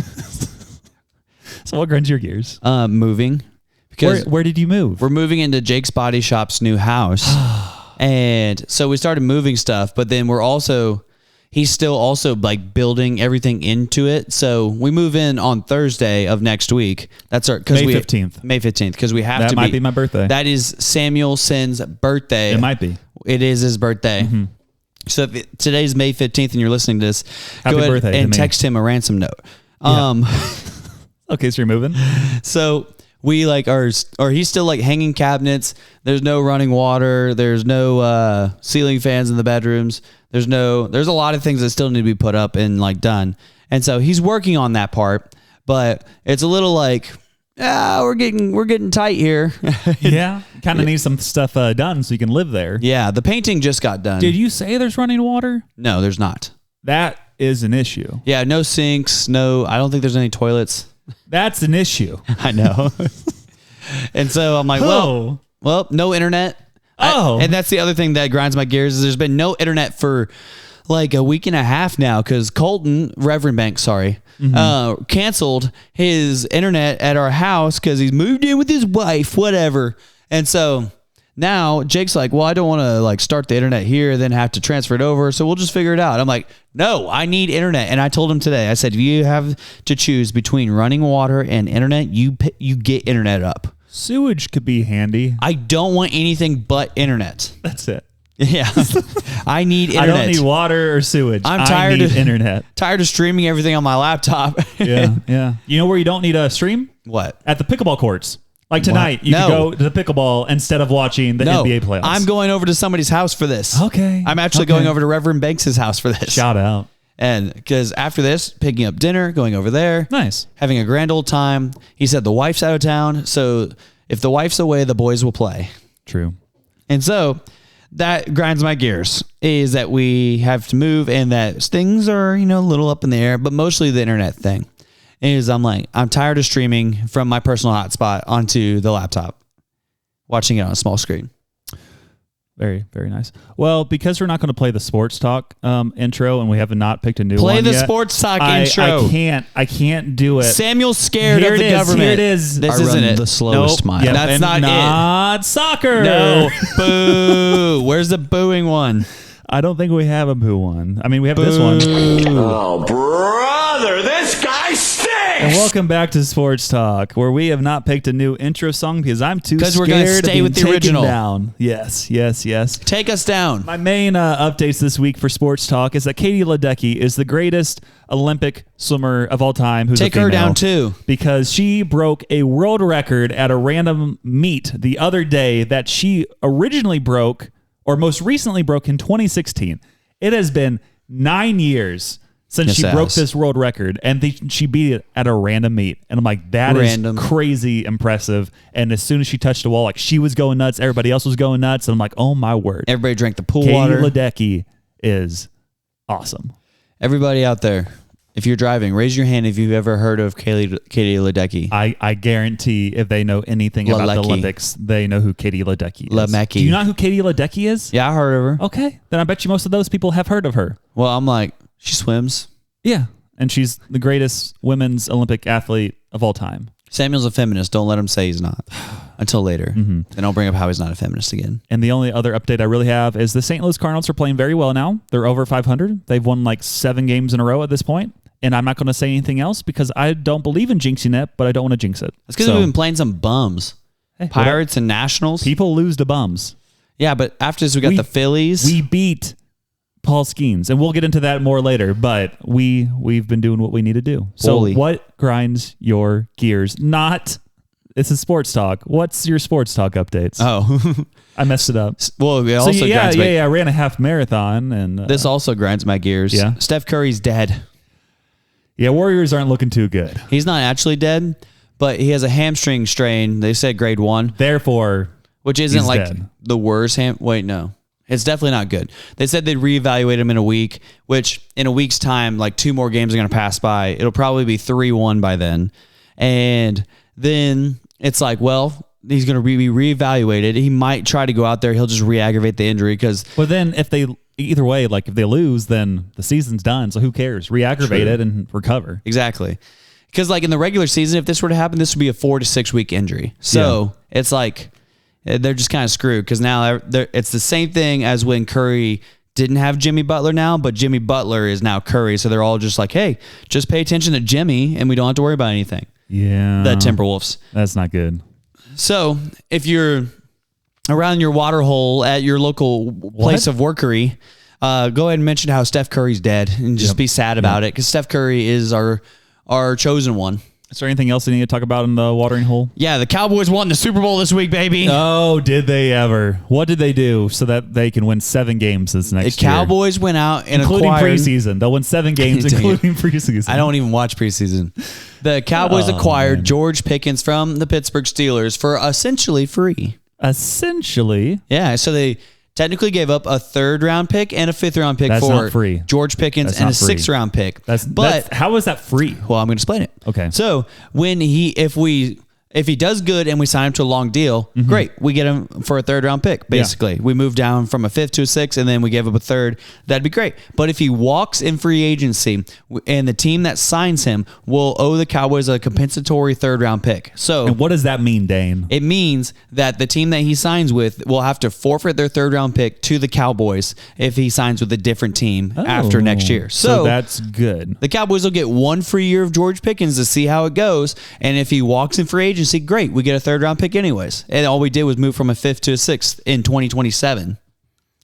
So what grinds your gears? Moving. Because where did you move? We're moving into Jake's Body Shop's new house. And so we started moving stuff, but then he's still also like building everything into it. So we move in on Thursday of next week. That's May 15th. May 15th, because we have to That might be my birthday. That is Samuel Sin's birthday. It might be. It is his birthday. Mm-hmm. So if today's May 15th and you're listening to this, Happy go birthday ahead and text him a ransom note. Okay, so you're moving. So we like he's still like hanging cabinets. There's no running water. There's no ceiling fans in the bedrooms. There's a lot of things that still need to be put up and like done. And so he's working on that part, but it's a little like, we're getting tight here. Yeah. Kind of need some stuff done so you can live there. Yeah. The painting just got done. Did you say there's running water? No, there's not. That is an issue. Yeah. No sinks. No, I don't think there's any toilets. That's an issue. I know. And so I'm like, well, no internet. And that's the other thing that grinds my gears is there's been no internet for like a week and a half now because Reverend Banks, canceled his internet at our house because he's moved in with his wife, whatever. And so now Jake's like, well, I don't want to like start the internet here, then have to transfer it over. So we'll just figure it out. I'm like, no, I need internet. And I told him today, I said, if you have to choose between running water and internet, you get internet up. Sewage could be handy. I don't want anything but internet. That's it. Yeah. I need internet. I don't need water or sewage. I need internet. Tired of streaming everything on my laptop. Yeah. You know where you don't need a stream? What? At the pickleball courts. Like tonight, you can go to the pickleball instead of watching the NBA playoffs. I'm going over to somebody's house for this. Okay. I'm actually going over to Reverend Banks' house for this. Shout out. And because after this, picking up dinner, going over there. Nice. Having a grand old time. He said the wife's out of town, so if the wife's away, the boys will play. True. And so that grinds my gears is that we have to move and that things are, a little up in the air, but mostly the internet thing. Is I'm tired of streaming from my personal hotspot onto the laptop, watching it on a small screen. Very, very nice. Well, because we're not going to play the sports talk intro and we have not picked a new one Play the yet, sports talk intro. I can't do it. Samuel's scared of the government. Here it is. This isn't it. The slowest mile. Yep, That's not soccer. No. Boo. Where's the booing one? I don't think we have a boo one. I mean, we have this one. Oh, brother, this guy stinks! And welcome back to Sports Talk, where we have not picked a new intro song because I'm too scared we're gonna stay of with the being original. taken down. Yes. Take us down. My main updates this week for Sports Talk is that Katie Ledecky is the greatest Olympic swimmer of all time. Who's Take a female, her down too. because she broke a world record at a random meet the other day that she originally broke, or most recently broke in 2016. It has been 9 years since she broke this world record, and she beat it at a random meet. And I'm like, that is crazy impressive. And as soon as she touched the wall, like, she was going nuts. Everybody else was going nuts. And I'm like, oh my word. Everybody drank the pool Katie water. Ledecky is awesome. Everybody out there, if you're driving, raise your hand if you've ever heard of Katie Ledecky. I guarantee if they know anything about the Olympics, they know who Katie Ledecky is. Ledecky. Do you know who Katie Ledecky is? Yeah, I heard of her. Okay. Then I bet you most of those people have heard of her. Well, I'm like, she swims. Yeah. And she's the greatest women's Olympic athlete of all time. Samuel's a feminist. Don't let him say he's not until later. Then I'll bring up how he's not a feminist again. And the only other update I really have is the St. Louis Cardinals are playing very well now. They're over 500. They've won like 7 games in a row at this point. And I'm not going to say anything else because I don't believe in jinxing it, but I don't want to jinx it. That's because we've been playing some bums. Hey, Pirates and Nationals. People lose to bums. Yeah, but after this, we got the Phillies. We beat Paul Skenes, and we'll get into that more later, but we've been doing what we need to do. So what grinds your gears? This is Sports Talk. What's your Sports Talk updates? Oh. I messed it up. Well, it also grinds my... I ran a half marathon. And this also grinds my gears. Yeah. Steph Curry's dead. Yeah, Warriors aren't looking too good. He's not actually dead, but he has a hamstring strain. They said grade 1. Therefore, which isn't like dead. The worst. Wait, no. It's definitely not good. They said they'd reevaluate him in a week, which in a week's time, like 2 more games are going to pass by. It'll probably be 3-1 by then. And then it's like, well, he's going to be reevaluated. He might try to go out there. He'll just re-aggravate the injury because... Well, then either way, like if they lose, then the season's done. So who cares? Re-aggravate it and recover. Exactly. Because like in the regular season, if this were to happen, this would be a 4 to 6 week injury. So it's like... They're just kind of screwed because now it's the same thing as when Curry didn't have Jimmy Butler now, but Jimmy Butler is now Curry. So they're all just like, hey, just pay attention to Jimmy and we don't have to worry about anything. Yeah. The Timberwolves. That's not good. So if you're around your water hole at your local place of workery, go ahead and mention how Steph Curry's dead and just be sad about it because Steph Curry is our chosen one. Is there anything else you need to talk about in the watering hole? Yeah, the Cowboys won the Super Bowl this week, baby. Oh, did they ever? What did they do so that they can win 7 games this next year? The Cowboys went out and including acquired... preseason. They'll win 7 games, including preseason. I don't even watch preseason. The Cowboys acquired George Pickens from the Pittsburgh Steelers for essentially free. Essentially? Yeah, so they... technically gave up a 3rd round pick and a 5th round pick for not free. George Pickens and a 6th round pick. How is that free? Well, I'm going to explain it. Okay. So if he does good and we sign him to a long deal, great. We get him for a 3rd round pick, basically. Yeah. We move down from a 5th to a 6th, and then we give him a 3rd. That'd be great. But if he walks in free agency and the team that signs him will owe the Cowboys a compensatory 3rd round pick. So, and what does that mean, Dane? It means that the team that he signs with will have to forfeit their 3rd round pick to the Cowboys if he signs with a different team after next year. So that's good. The Cowboys will get 1 free year of George Pickens to see how it goes. And if he walks in free agency, great. We get a 3rd round pick anyways. And all we did was move from a 5th to a 6th in 2027.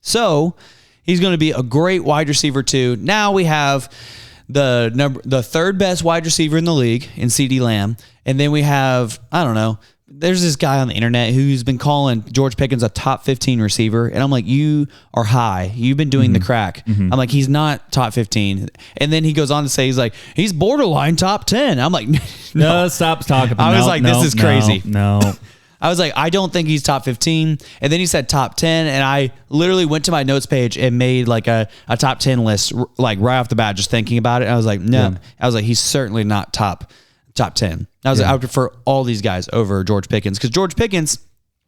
So he's going to be a great wide receiver too. Now we have the 3rd best wide receiver in the league in CeeDee Lamb. And then we have, I don't know, there's this guy on the internet who's been calling George Pickens a top 15 receiver. And I'm like, you are high. You've been doing the crack. I'm like, he's not top 15. And then he goes on to say, he's borderline top 10. I'm like, no, stop talking. I was like, this is crazy. No. I was like, I don't think he's top 15. And then he said top 10. And I literally went to my notes page and made like a top 10 list, like right off the bat, just thinking about it. And I was like, no. Yeah. I was like, he's certainly not top 10. I would prefer all these guys over George Pickens because George Pickens,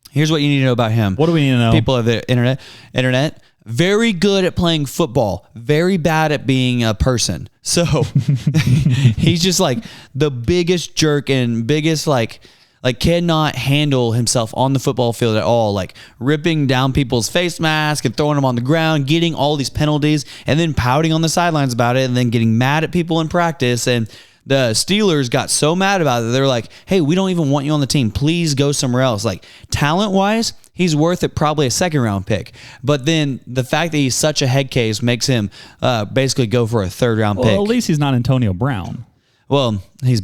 here's what you need to know about him. What do we need to know? People of the internet, very good at playing football, very bad at being a person. So he's just like the biggest jerk and biggest like Like, cannot handle himself on the football field at all. Like, ripping down people's face masks and throwing them on the ground, getting all these penalties, and then pouting on the sidelines about it, and then getting mad at people in practice. And the Steelers got so mad about it, they're like, hey, we don't even want you on the team. Please go somewhere else. Like, talent-wise, he's worth it, probably a second-round pick. But then the fact that he's such a head case makes him basically go for a third-round pick. Well, at least he's not Antonio Brown. Well, he's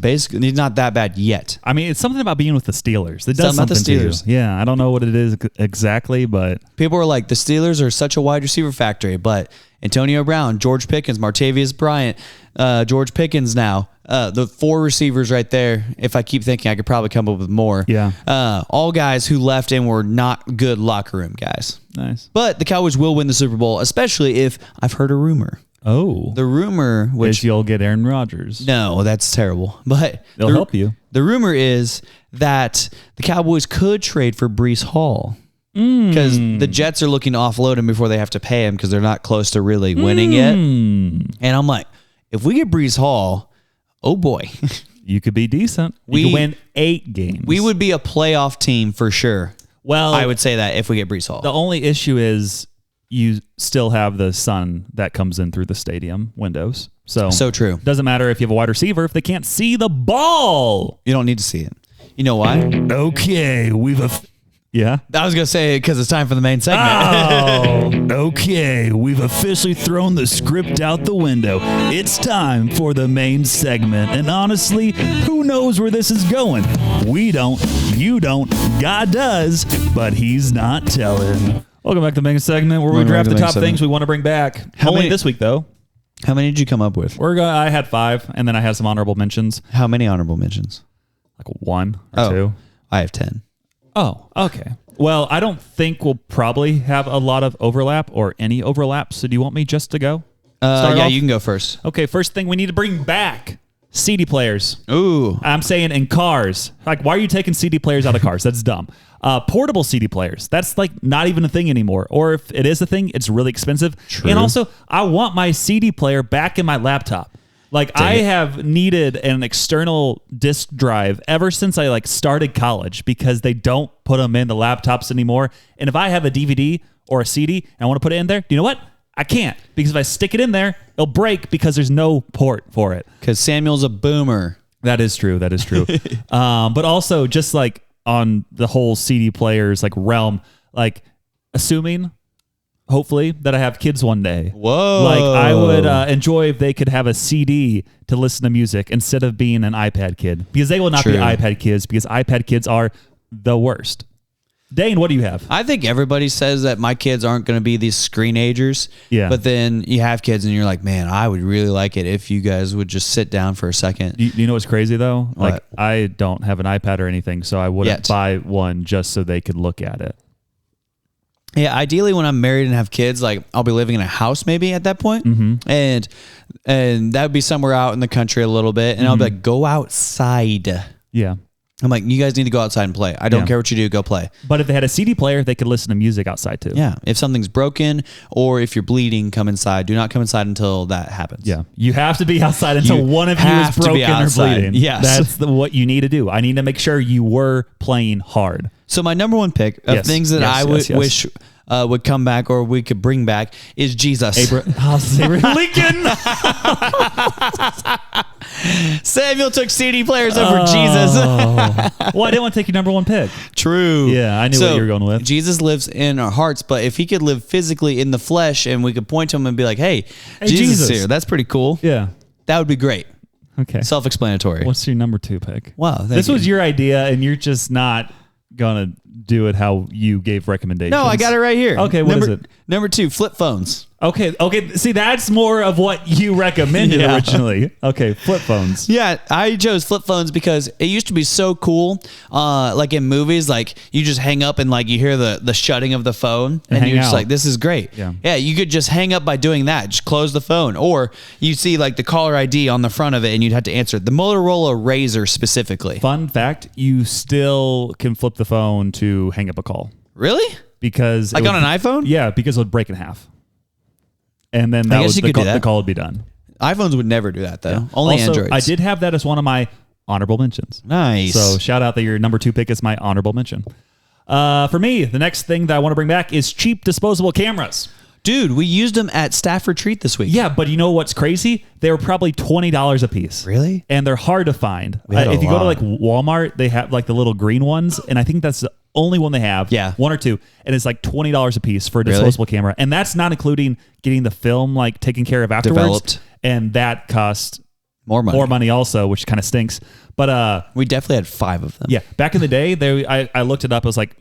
not that bad yet. I mean, it's something about being with the Steelers. It does something about the Steelers. To you. Yeah, I don't know what it is exactly, but people are like, the Steelers are such a wide receiver factory, but Antonio Brown, George Pickens, Martavius Bryant, George Pickens now, the 4 receivers right there. If I keep thinking, I could probably come up with more. Yeah. All guys who left and were not good locker room guys. Nice. But the Cowboys will win the Super Bowl, especially if I've heard a rumor. Oh. The rumor, which you'll get Aaron Rodgers. No, that's terrible. But they'll help you. The rumor is that the Cowboys could trade for Breece Hall. Because the Jets are looking to offload him before they have to pay him because they're not close to really winning yet. And I'm like, if we get Breece Hall, oh boy. You could be decent. You could win 8 games. We would be a playoff team for sure. Well, I would say that if we get Breece Hall. The only issue is you still have the sun that comes in through the stadium windows. So true. Doesn't matter if you have a wide receiver if they can't see the ball. You don't need to see it. You know why? Okay, yeah. I was going to say because it's time for the main segment. Okay, we've officially thrown the script out the window. It's time for the main segment. And honestly, who knows where this is going? We don't, you don't, God does, but he's not telling. Welcome back to the main segment where we draft the top things we want to bring back. Only this week, though. How many did you come up with? I had 5, and then I had some honorable mentions. How many honorable mentions? Like 1 or 2. I have 10. Oh, okay. Well, I don't think we'll probably have a lot of overlap or any overlap. So do you want me just to go? Yeah, you can go first. Okay, first thing we need to bring back CD players. Ooh. I'm saying in cars. Like, why are you taking CD players out of cars? That's dumb. Portable CD players. That's like not even a thing anymore. Or if it is a thing, it's really expensive. True. And also, I want my CD player back in my laptop. Like, I have needed an external disk drive ever since I started college because they don't put them in the laptops anymore. And if I have a DVD or a CD and I want to put it in there, do you know what? I can't, because if I stick it in there, it'll break because there's no port for it. Because Samuel's a boomer. That is true. But also just like on the whole CD players realm, assuming hopefully that I have kids one day. Whoa. I would enjoy if they could have a CD to listen to music instead of being an iPad kid, because they will not be iPad kids, because iPad kids are the worst. Dane, what do you have? I think everybody says that my kids aren't going to be these screenagers. Yeah. But then you have kids and you're like, man, I would really like it if you guys would just sit down for a second. You know what's crazy though? What? I don't have an iPad or anything, so I wouldn't buy one just so they could look at it. Yeah, ideally when I'm married and have kids, I'll be living in a house maybe at that point. Mm-hmm. And that would be somewhere out in the country a little bit. And I'll be like, go outside. Yeah. I'm like, you guys need to go outside and play. I don't care what you do, go play. But if they had a CD player, they could listen to music outside too. Yeah. If something's broken or if you're bleeding, come inside. Do not come inside until that happens. Yeah. You have to be outside until one of you is broken or bleeding. Yes. That's what you need to do. I need to make sure you were playing hard. So my number one pick of things that I wish would come back or we could bring back is Jesus. Abraham Lincoln. Samuel took CD players over Jesus. Well, I didn't want to take your number one pick. True. Yeah, I knew what you were going with. Jesus lives in our hearts, but if he could live physically in the flesh and we could point to him and be like, hey Jesus here, that's pretty cool. Yeah. That would be great. Okay. Self-explanatory. What's your number 2 pick? Wow. This was your idea and you're just not going to do it how you gave recommendations. No, I got it right here. Okay, what is it? Number 2, flip phones. Okay. See, that's more of what you recommended originally. Okay, flip phones. Yeah, I chose flip phones because it used to be so cool. Like in movies, you just hang up and you hear the shutting of the phone and you're just like, this is great. Yeah, you could just hang up by doing that. Just close the phone. Or you see the caller ID on the front of it and you'd have to answer it. The Motorola Razr specifically. Fun fact, you still can flip the phone to hang up a call. Really? Because on an iPhone? Yeah, because it would break in half. And then the call would be done. iPhones would never do that though. Yeah. Only also, Androids. I did have that as one of my honorable mentions. Nice. So shout out that your number 2 pick is my honorable mention. For me, the next thing that I want to bring back is cheap disposable cameras. Dude, we used them at staff retreat this week. Yeah, but you know what's crazy? They were probably $20 a piece. Really? And they're hard to find. If you go to like Walmart, they have like the little green ones, and I think that's the only one they have. Yeah. 1 or 2, and it's like $20 a piece for a disposable camera. And that's not including getting the film like taken care of afterwards. Developed. And that costs more money also, which kind of stinks. But we definitely had 5 of them. Yeah, back in the day, I looked it up. It was like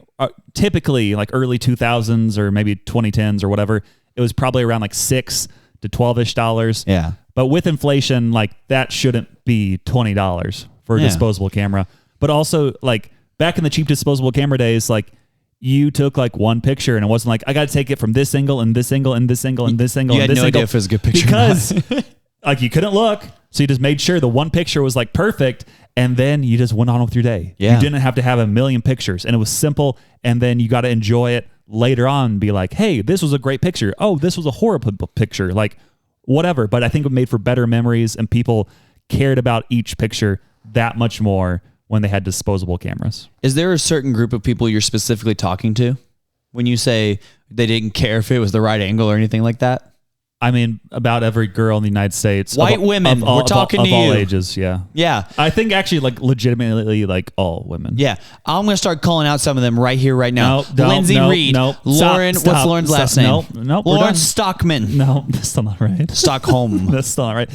typically like early 2000s or maybe 2010s or whatever. It was probably around like $6 to $12-ish. Yeah. But with inflation, like that shouldn't be $20 for a disposable camera. But also like back in the cheap disposable camera days, like you took like one picture and it wasn't like, I got to take it from this angle and this angle and this angle and this angle. You and had this no angle idea if it was a good picture. Because like you couldn't look. So you just made sure the one picture was like perfect. And then you just went on with your day. Yeah. You didn't have to have a million pictures, and it was simple. And then you got to enjoy it later on and be like, hey, this was a great picture. Oh, this was a horrible picture. Like whatever. But I think it made for better memories, and people cared about each picture that much more when they had disposable cameras. Is there a certain group of people you're specifically talking to when you say they didn't care if it was the right angle or anything like that? I mean, about every girl in the United States. White women. We're talking to you. Of all ages, yeah. Yeah. I think actually like legitimately like all women. Yeah. I'm going to start calling out some of them right here, right now. Lindsey Reed. Lauren. Stop, what's Lauren's last name? Nope. Lauren Stockman. No, that's still not right. Stockholm. That's still not right.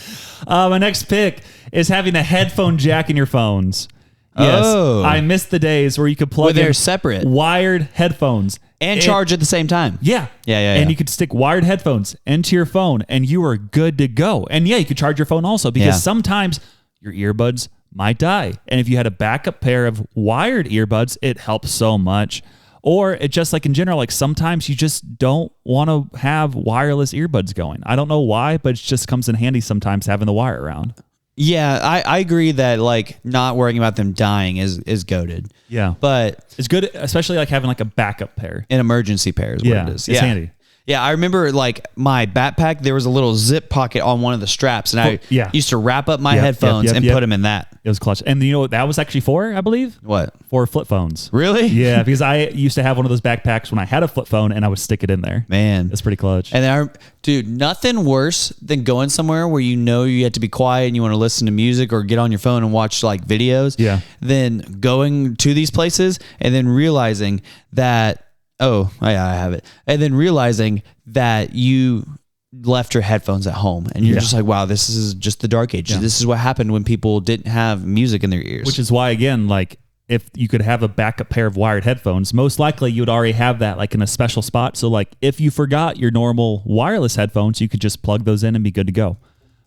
My next pick is having a headphone jack in your phones. Yes. Oh. I missed the days where you could plug in they're separate. wired headphones. And charge at the same time. Yeah. And you could stick wired headphones into your phone and you are good to go. And yeah, you could charge your phone also because sometimes your earbuds might die. And if you had a backup pair of wired earbuds, it helps so much. Or it just like in general, like sometimes you just don't want to have wireless earbuds going. I don't know why, but it just comes in handy sometimes having the wire around. Yeah, I agree that like not worrying about them dying is goated. Yeah. But it's good, especially like having like a backup pair. An emergency pair is what it is. It's handy. Yeah, I remember like my backpack, there was a little zip pocket on one of the straps, and I used to wrap up my headphones and put them in that. It was clutch. And you know what that was actually for, I believe? What? For flip phones. Really? Yeah, because I used to have one of those backpacks when I had a flip phone, and I would stick it in there. Man. It's pretty clutch. And then dude, nothing worse than going somewhere where you know you have to be quiet and you want to listen to music or get on your phone and watch like videos. Yeah. Than going to these places and then realizing that, oh, I have it. And then realizing that you left your headphones at home and you're just like, wow, this is just the dark ages. Yeah. This is what happened when people didn't have music in their ears. Which is why, again, like if you could have a backup pair of wired headphones, most likely you would already have that like in a special spot. So like if you forgot your normal wireless headphones, you could just plug those in and be good to go.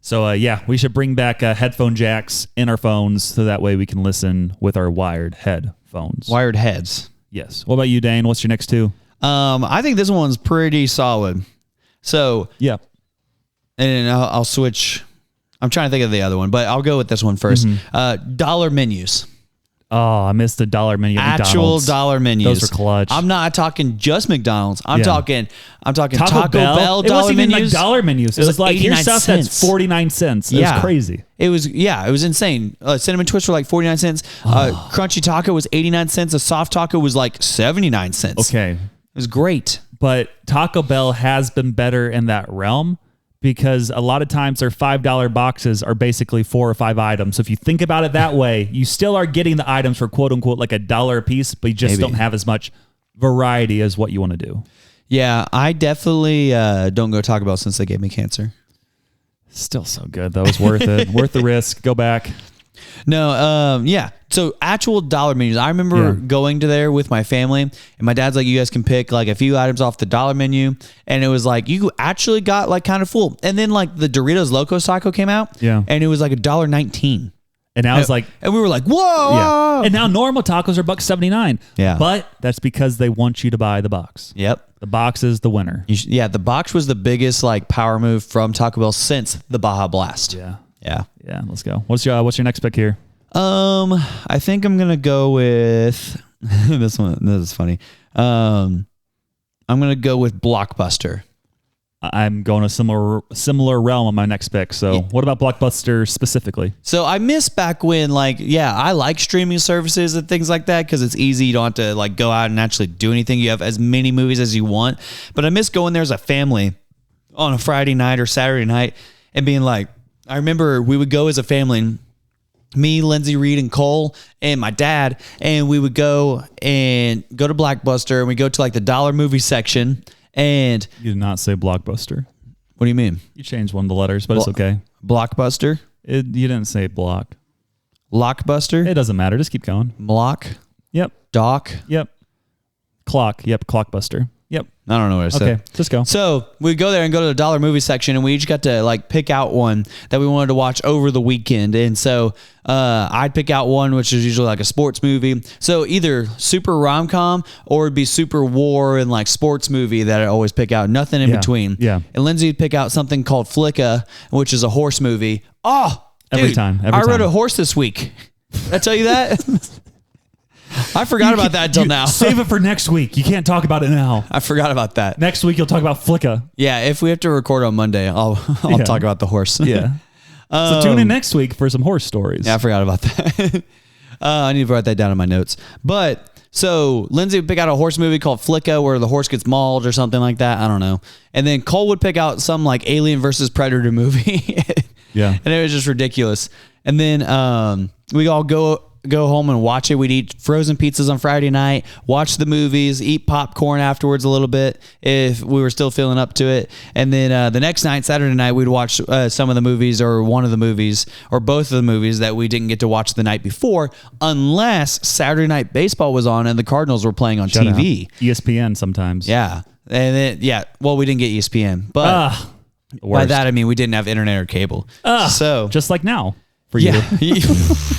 So yeah, we should bring back headphone jacks in our phones so that way we can listen with our wired headphones. Wired heads. Yes. What about you, Dane? What's your next two? I think this one's pretty solid. So yeah, and I'll switch. I'm trying to think of the other one, but I'll go with this one first. Dollar menus. Oh, I missed the dollar menu. Actual dollar menus. Those are clutch. I'm not talking just McDonald's. I'm talking Taco Bell it dollar wasn't menus. Even like dollar menus. It was like here's stuff that's 49 cents. It was crazy. It was insane. Cinnamon Twist were like 49 cents. Crunchy Taco was 89 cents. A soft taco was like 79 cents. Okay. It was great. But Taco Bell has been better in that realm because a lot of times their $5 boxes are basically 4 or 5 items. So if you think about it that way, you still are getting the items for quote unquote like $1 a piece, but you just don't have as much variety as what you want to do. Yeah, I definitely don't go Taco Bell since they gave me cancer. Still so good though. It's worth it. Worth the risk. Go back. No, yeah. So actual dollar menus. I remember going to there with my family, and my dad's like, "You guys can pick like a few items off the dollar menu," and it was like you actually got like kind of full. And then like the Doritos Locos Taco came out, and it was like $1.19. And now it's like, and we were like, "Whoa!" Yeah. And now normal tacos are $1.79. Yeah, but that's because they want you to buy the box. Yep. The box is the winner. The box was the biggest like power move from Taco Bell since the Baja Blast. Yeah. Let's go. What's your next pick here? I think I'm gonna go with this one. This is funny. I'm gonna go with Blockbuster. I'm going a similar realm on my next pick. So what about Blockbuster specifically? So I miss back when, I like streaming services and things like that because it's easy. You don't have to go out and actually do anything. You have as many movies as you want. But I miss going there as a family on a Friday night or Saturday night and being I remember we would go as a family, me, Lindsey, Reed, and Cole, and my dad, and we would go to Blockbuster, and we go to the dollar movie section. And you did not say Blockbuster. What do you mean? You changed one of the letters, but it's okay. Blockbuster? You didn't say block. Lockbuster? It doesn't matter. Just keep going. Block? Yep. Dock? Yep. Clock. Yep. Clockbuster. Yep. I don't know what I said. Okay, just go. So we go there and go to the dollar movie section, and we each got to pick out one that we wanted to watch over the weekend. And so I'd pick out one, which is usually a sports movie. So either super rom-com or it'd be super war and sports movie that I always pick out. Nothing in between. Yeah. And Lindsey would pick out something called Flicka, which is a horse movie. Oh, every dude, time. I rode a horse this week. Did I tell you that? I forgot about that until now. Save it for next week. You can't talk about it now. I forgot about that. Next week, you'll talk about Flicka. Yeah, if we have to record on Monday, I'll talk about the horse. Yeah. So tune in next week for some horse stories. Yeah, I forgot about that. I need to write that down in my notes. But so Lindsey would pick out a horse movie called Flicka where the horse gets mauled or something like that. I don't know. And then Cole would pick out some Alien versus Predator movie. Yeah. And it was just ridiculous. And then we all go home and watch it. We'd eat frozen pizzas on Friday night, watch the movies, eat popcorn afterwards a little bit if we were still feeling up to it. And then the next night, Saturday night, we'd watch some of the movies or one of the movies or both of the movies that we didn't get to watch the night before unless Saturday Night Baseball was on and the Cardinals were playing on TV. ESPN sometimes. Yeah. And then, well, we didn't get ESPN. But by that, I mean we didn't have internet or cable. So just like now. For you.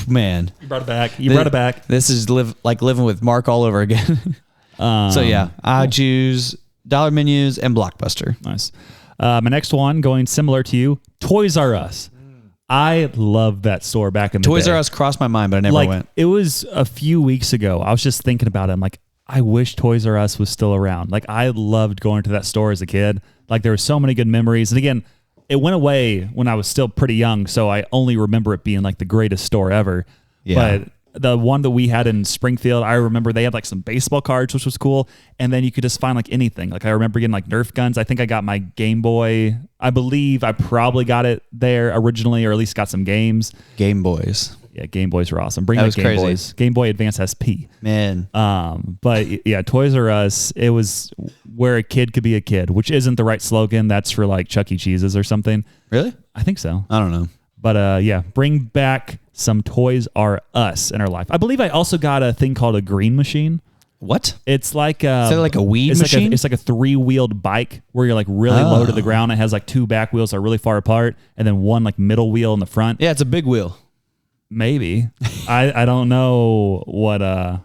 Man. You brought it back. You brought it back. This is living with Mark all over again. So yeah, I choose dollar menus and Blockbuster. Nice. My next one, going similar to you, Toys R Us. I loved that store back in the day. Toys R Us crossed my mind, but I never went. It was a few weeks ago. I was just thinking about it. I'm like, I wish Toys R Us was still around. I loved going to that store as a kid. There were so many good memories. And again, it went away when I was still pretty young, so I only remember it being the greatest store ever. Yeah. But the one that we had in Springfield, I remember they had some baseball cards, which was cool, and then you could just find anything. I remember getting Nerf guns. I think I got my Game Boy. I believe I probably got it there originally, or at least got some games. Game Boys. Yeah, Game Boys were awesome. Bring back Game Boys. Game Boy Advance SP. Man. But yeah, Toys R Us, it was where a kid could be a kid, which isn't the right slogan. That's for Chuck E. Cheese's or something. Really? I think so. I don't know. But yeah, bring back some Toys R Us in our life. I believe I also got a thing called a green machine. What? It's like is that a weed machine? It's like a 3-wheeled bike where you're really low to the ground. It has 2 back wheels that are really far apart, and then one middle wheel in the front. Yeah, it's a big wheel. Maybe. I don't know what a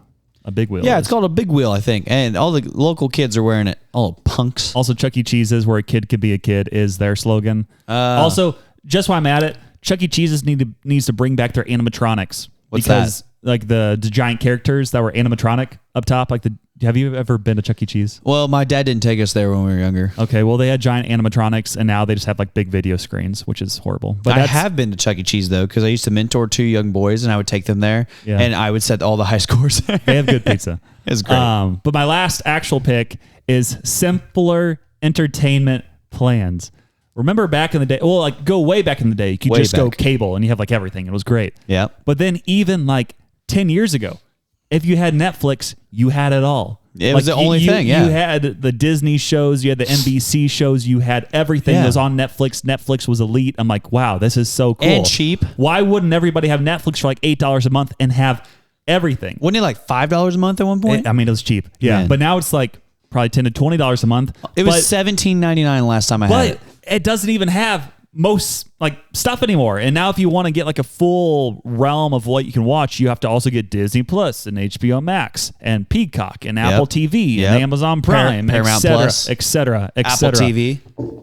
big wheel is. It's called a big wheel, I think. And all the local kids are wearing it. All punks. Also, Chuck E. Cheese's, where a kid could be a kid, is their slogan. Also, just while I'm at it, Chuck E. Cheese's needs to bring back their animatronics. What's because, the giant characters that were animatronic up top, have you ever been to Chuck E. Cheese? Well, my dad didn't take us there when we were younger. Okay, well, they had giant animatronics, and now they just have big video screens, which is horrible. But I have been to Chuck E. Cheese, though, because I used to mentor 2 young boys, and I would take them there, and I would set all the high scores. They have good pizza. It's great. But my last actual pick is simpler entertainment plans. Remember back in the day, go way back in the day, you could just go cable, and you have everything. It was great. Yeah. But then even 10 years ago, if you had Netflix, you had it all. It was the only thing, yeah. You had the Disney shows, you had the NBC shows, you had everything that was on Netflix. Netflix was elite. I'm like, wow, this is so cool. And cheap. Why wouldn't everybody have Netflix for $8 a month and have everything? Wasn't it $5 a month at one point? It was cheap. Yeah. Man. But now it's probably $10 to $20 a month. It was $17.99 last time I had it. But it doesn't even have most stuff anymore. And now if you want to get a full realm of what you can watch, you have to also get Disney Plus and HBO Max and Peacock and Apple TV and Amazon Prime, Paramount Plus, etc. Apple TV.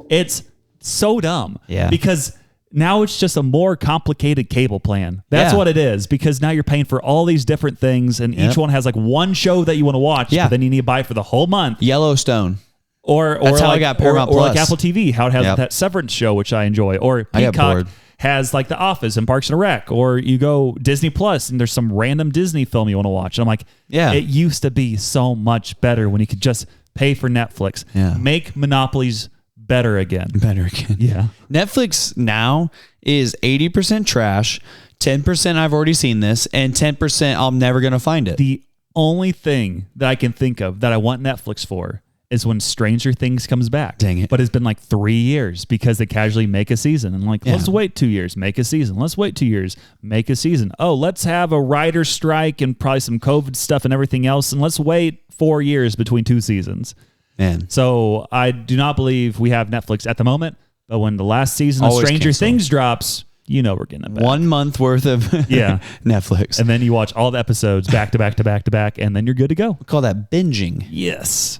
It's so dumb. Yeah. Because now it's just a more complicated cable plan. That's what it is, because now you're paying for all these different things, and each one has one show that you want to watch, but then you need to buy it for the whole month. Yellowstone. Or That's how like, I got Paramount or like Plus. Apple TV, how it has that Severance show, which I enjoy. Or Peacock has like The Office and Parks and Rec. Or you go Disney Plus and there's some random Disney film you want to watch. And I'm like, it used to be so much better when you could just pay for Netflix. Yeah. Make monopolies better again. Yeah. Netflix now is 80% trash, 10% I've already seen this, and 10% I'm never going to find it. The only thing that I can think of that I want Netflix for is when Stranger Things comes back. Dang it. But it's been like 3 years because they casually make a season. And like, let's wait 2 years, make a season. Let's wait 2 years, make a season. Oh, let's have a writer's strike and probably some COVID stuff and everything else. And let's wait 4 years between 2 seasons. Man. So I do not believe we have Netflix at the moment. But when the last season of Stranger Things drops, you know we're getting it back. 1 month worth of Netflix. And then you watch all the episodes back to back to back to back, and then you're good to go. We call that binging. Yes.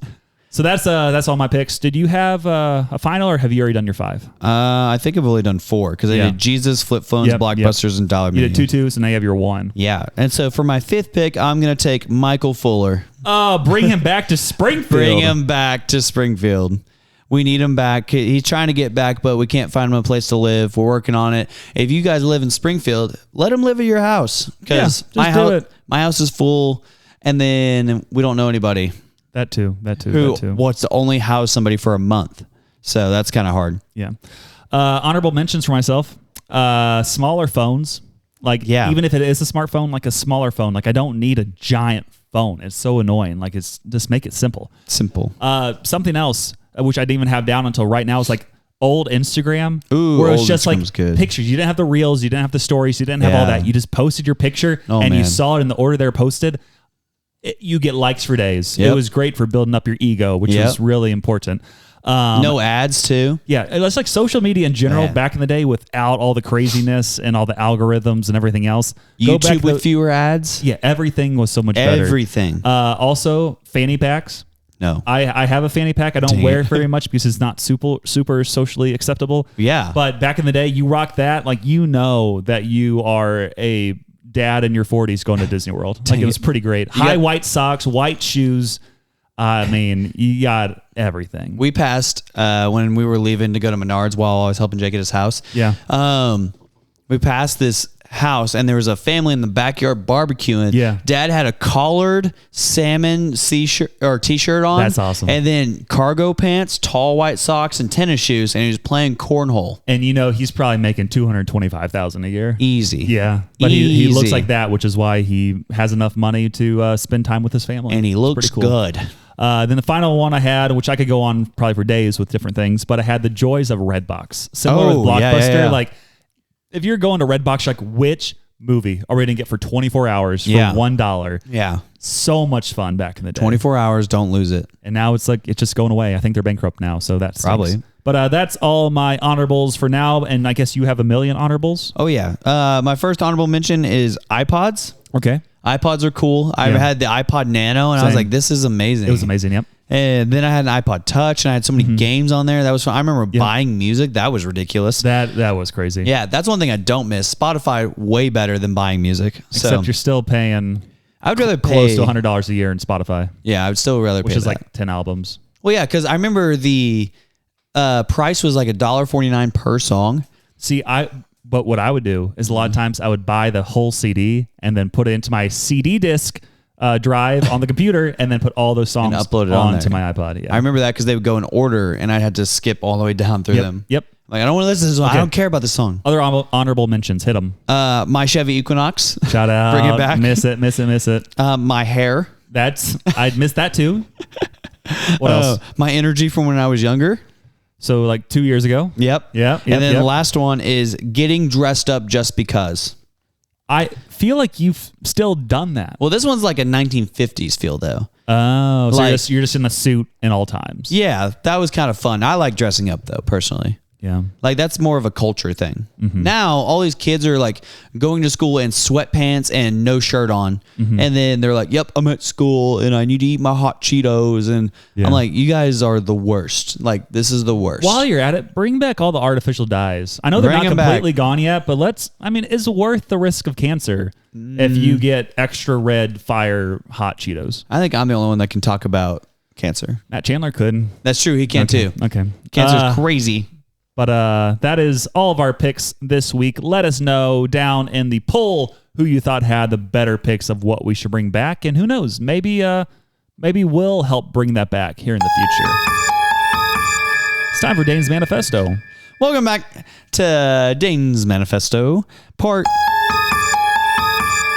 So that's all my picks. Did you have a final, or have you already done your 5? I think I've only done 4 because I did Jesus, Flip Phones, Blockbusters, and Dollar Menu. You did 2 2s, and now you have your 1. Yeah. And so for my 5th pick, I'm going to take Michael Fuller. Oh, bring him back to Springfield. Bring him back to Springfield. We need him back. He's trying to get back, but we can't find him a place to live. We're working on it. If you guys live in Springfield, let him live at your house because my house is full, and then we don't know anybody. That too. What's the only house somebody for a month? So that's kind of hard. Yeah. Honorable mentions for myself. Smaller phones. Even if it is a smartphone, like a smaller phone. Like I don't need a giant phone. It's so annoying. Like it's just make it simple. Something else, which I didn't even have down until right now, is like old Instagram. Ooh, where it's just like good. pictures. You didn't have the reels. You didn't have the stories. You didn't have all that. You just posted your picture you saw it in the order they were posted. You get likes for days. It was great for building up your ego, which was really important. No ads too. Yeah, it's like social media in general back in the day without all the craziness and all the algorithms and everything else. YouTube with fewer ads. Yeah, everything was so much better. Everything. Also, fanny packs. No. I have a fanny pack. I don't wear it very much because it's not super socially acceptable. Yeah. But back in the day, you rock that. Like, you know that you are a dad in your 40s going to Disney World. Like, it was pretty great. High white socks, white shoes. I mean, you got everything. We passed when we were leaving to go to Menards while I was helping Jake at his house. Yeah. We passed this house and there was a family in the backyard barbecuing. Yeah. Dad had a collared salmon t-shirt on. That's awesome. And then cargo pants, tall white socks, and tennis shoes, and he was playing cornhole. And you know he's probably making $225,000 a year. Easy. Yeah. But he looks like that, which is why he has enough money to spend time with his family. And he looks good. Then the final one I had, which I could go on probably for days with different things, but I had the joys of Redbox. Similar with Blockbuster. Yeah. Like, if you're going to Redbox, like, which movie are we going to get for 24 hours for $1? Yeah. So much fun back in the day. 24 hours, don't lose it. And now it's like, it's just going away. I think they're bankrupt now, so that's probably. But that's all my honorables for now, and I guess you have a million honorables? Oh, yeah. My first honorable mention is iPods. Okay. iPods are cool. I had the iPod Nano, and I was like, this is amazing. It was amazing, yep. And then I had an iPod Touch, and I had so many games on there. That was fun. I remember buying music. That was ridiculous. That was crazy. Yeah, that's one thing I don't miss. Spotify, way better than buying music. Except you're still paying I would rather close to $100 a year in Spotify. Yeah, I would still rather pay which is that. like 10 albums. Well, yeah, because I remember the price was like $1.49 per song. See, but what I would do is a lot of times I would buy the whole CD and then put it into my CD disc drive on the computer and then put all those songs and upload it onto my iPod. Yeah. I remember that because they would go in order and I'd have to skip all the way down through them. Yep. Like, I don't want to listen to this song. Okay. I don't care about this song. Other honorable mentions. Hit them. My Chevy Equinox. Shout out. Bring it back. Miss it. My hair. I'd missed that too. What else? My energy from when I was younger. So like 2 years ago. Yep. And then the last one is getting dressed up just because. I feel like you've still done that. Well, this one's like a 1950s feel though. Oh, so like, you're just in a suit in all times. Yeah, that was kind of fun. I like dressing up though, personally. Yeah. Like, that's more of a culture thing. Mm-hmm. Now, all these kids are like going to school in sweatpants and no shirt on. Mm-hmm. And then they're like, yep, I'm at school and I need to eat my hot Cheetos. And I'm like, you guys are the worst. Like, this is the worst. While you're at it, bring back all the artificial dyes. I know they're not completely gone yet, but it's worth the risk of cancer if you get extra red fire hot Cheetos. I think I'm the only one that can talk about cancer. Matt Chandler could. That's true. He can too. Okay. Cancer's crazy. But that is all of our picks this week. Let us know down in the poll who you thought had the better picks of what we should bring back. And who knows, maybe we'll help bring that back here in the future. It's time for Dane's Manifesto. Welcome back to Dane's Manifesto, part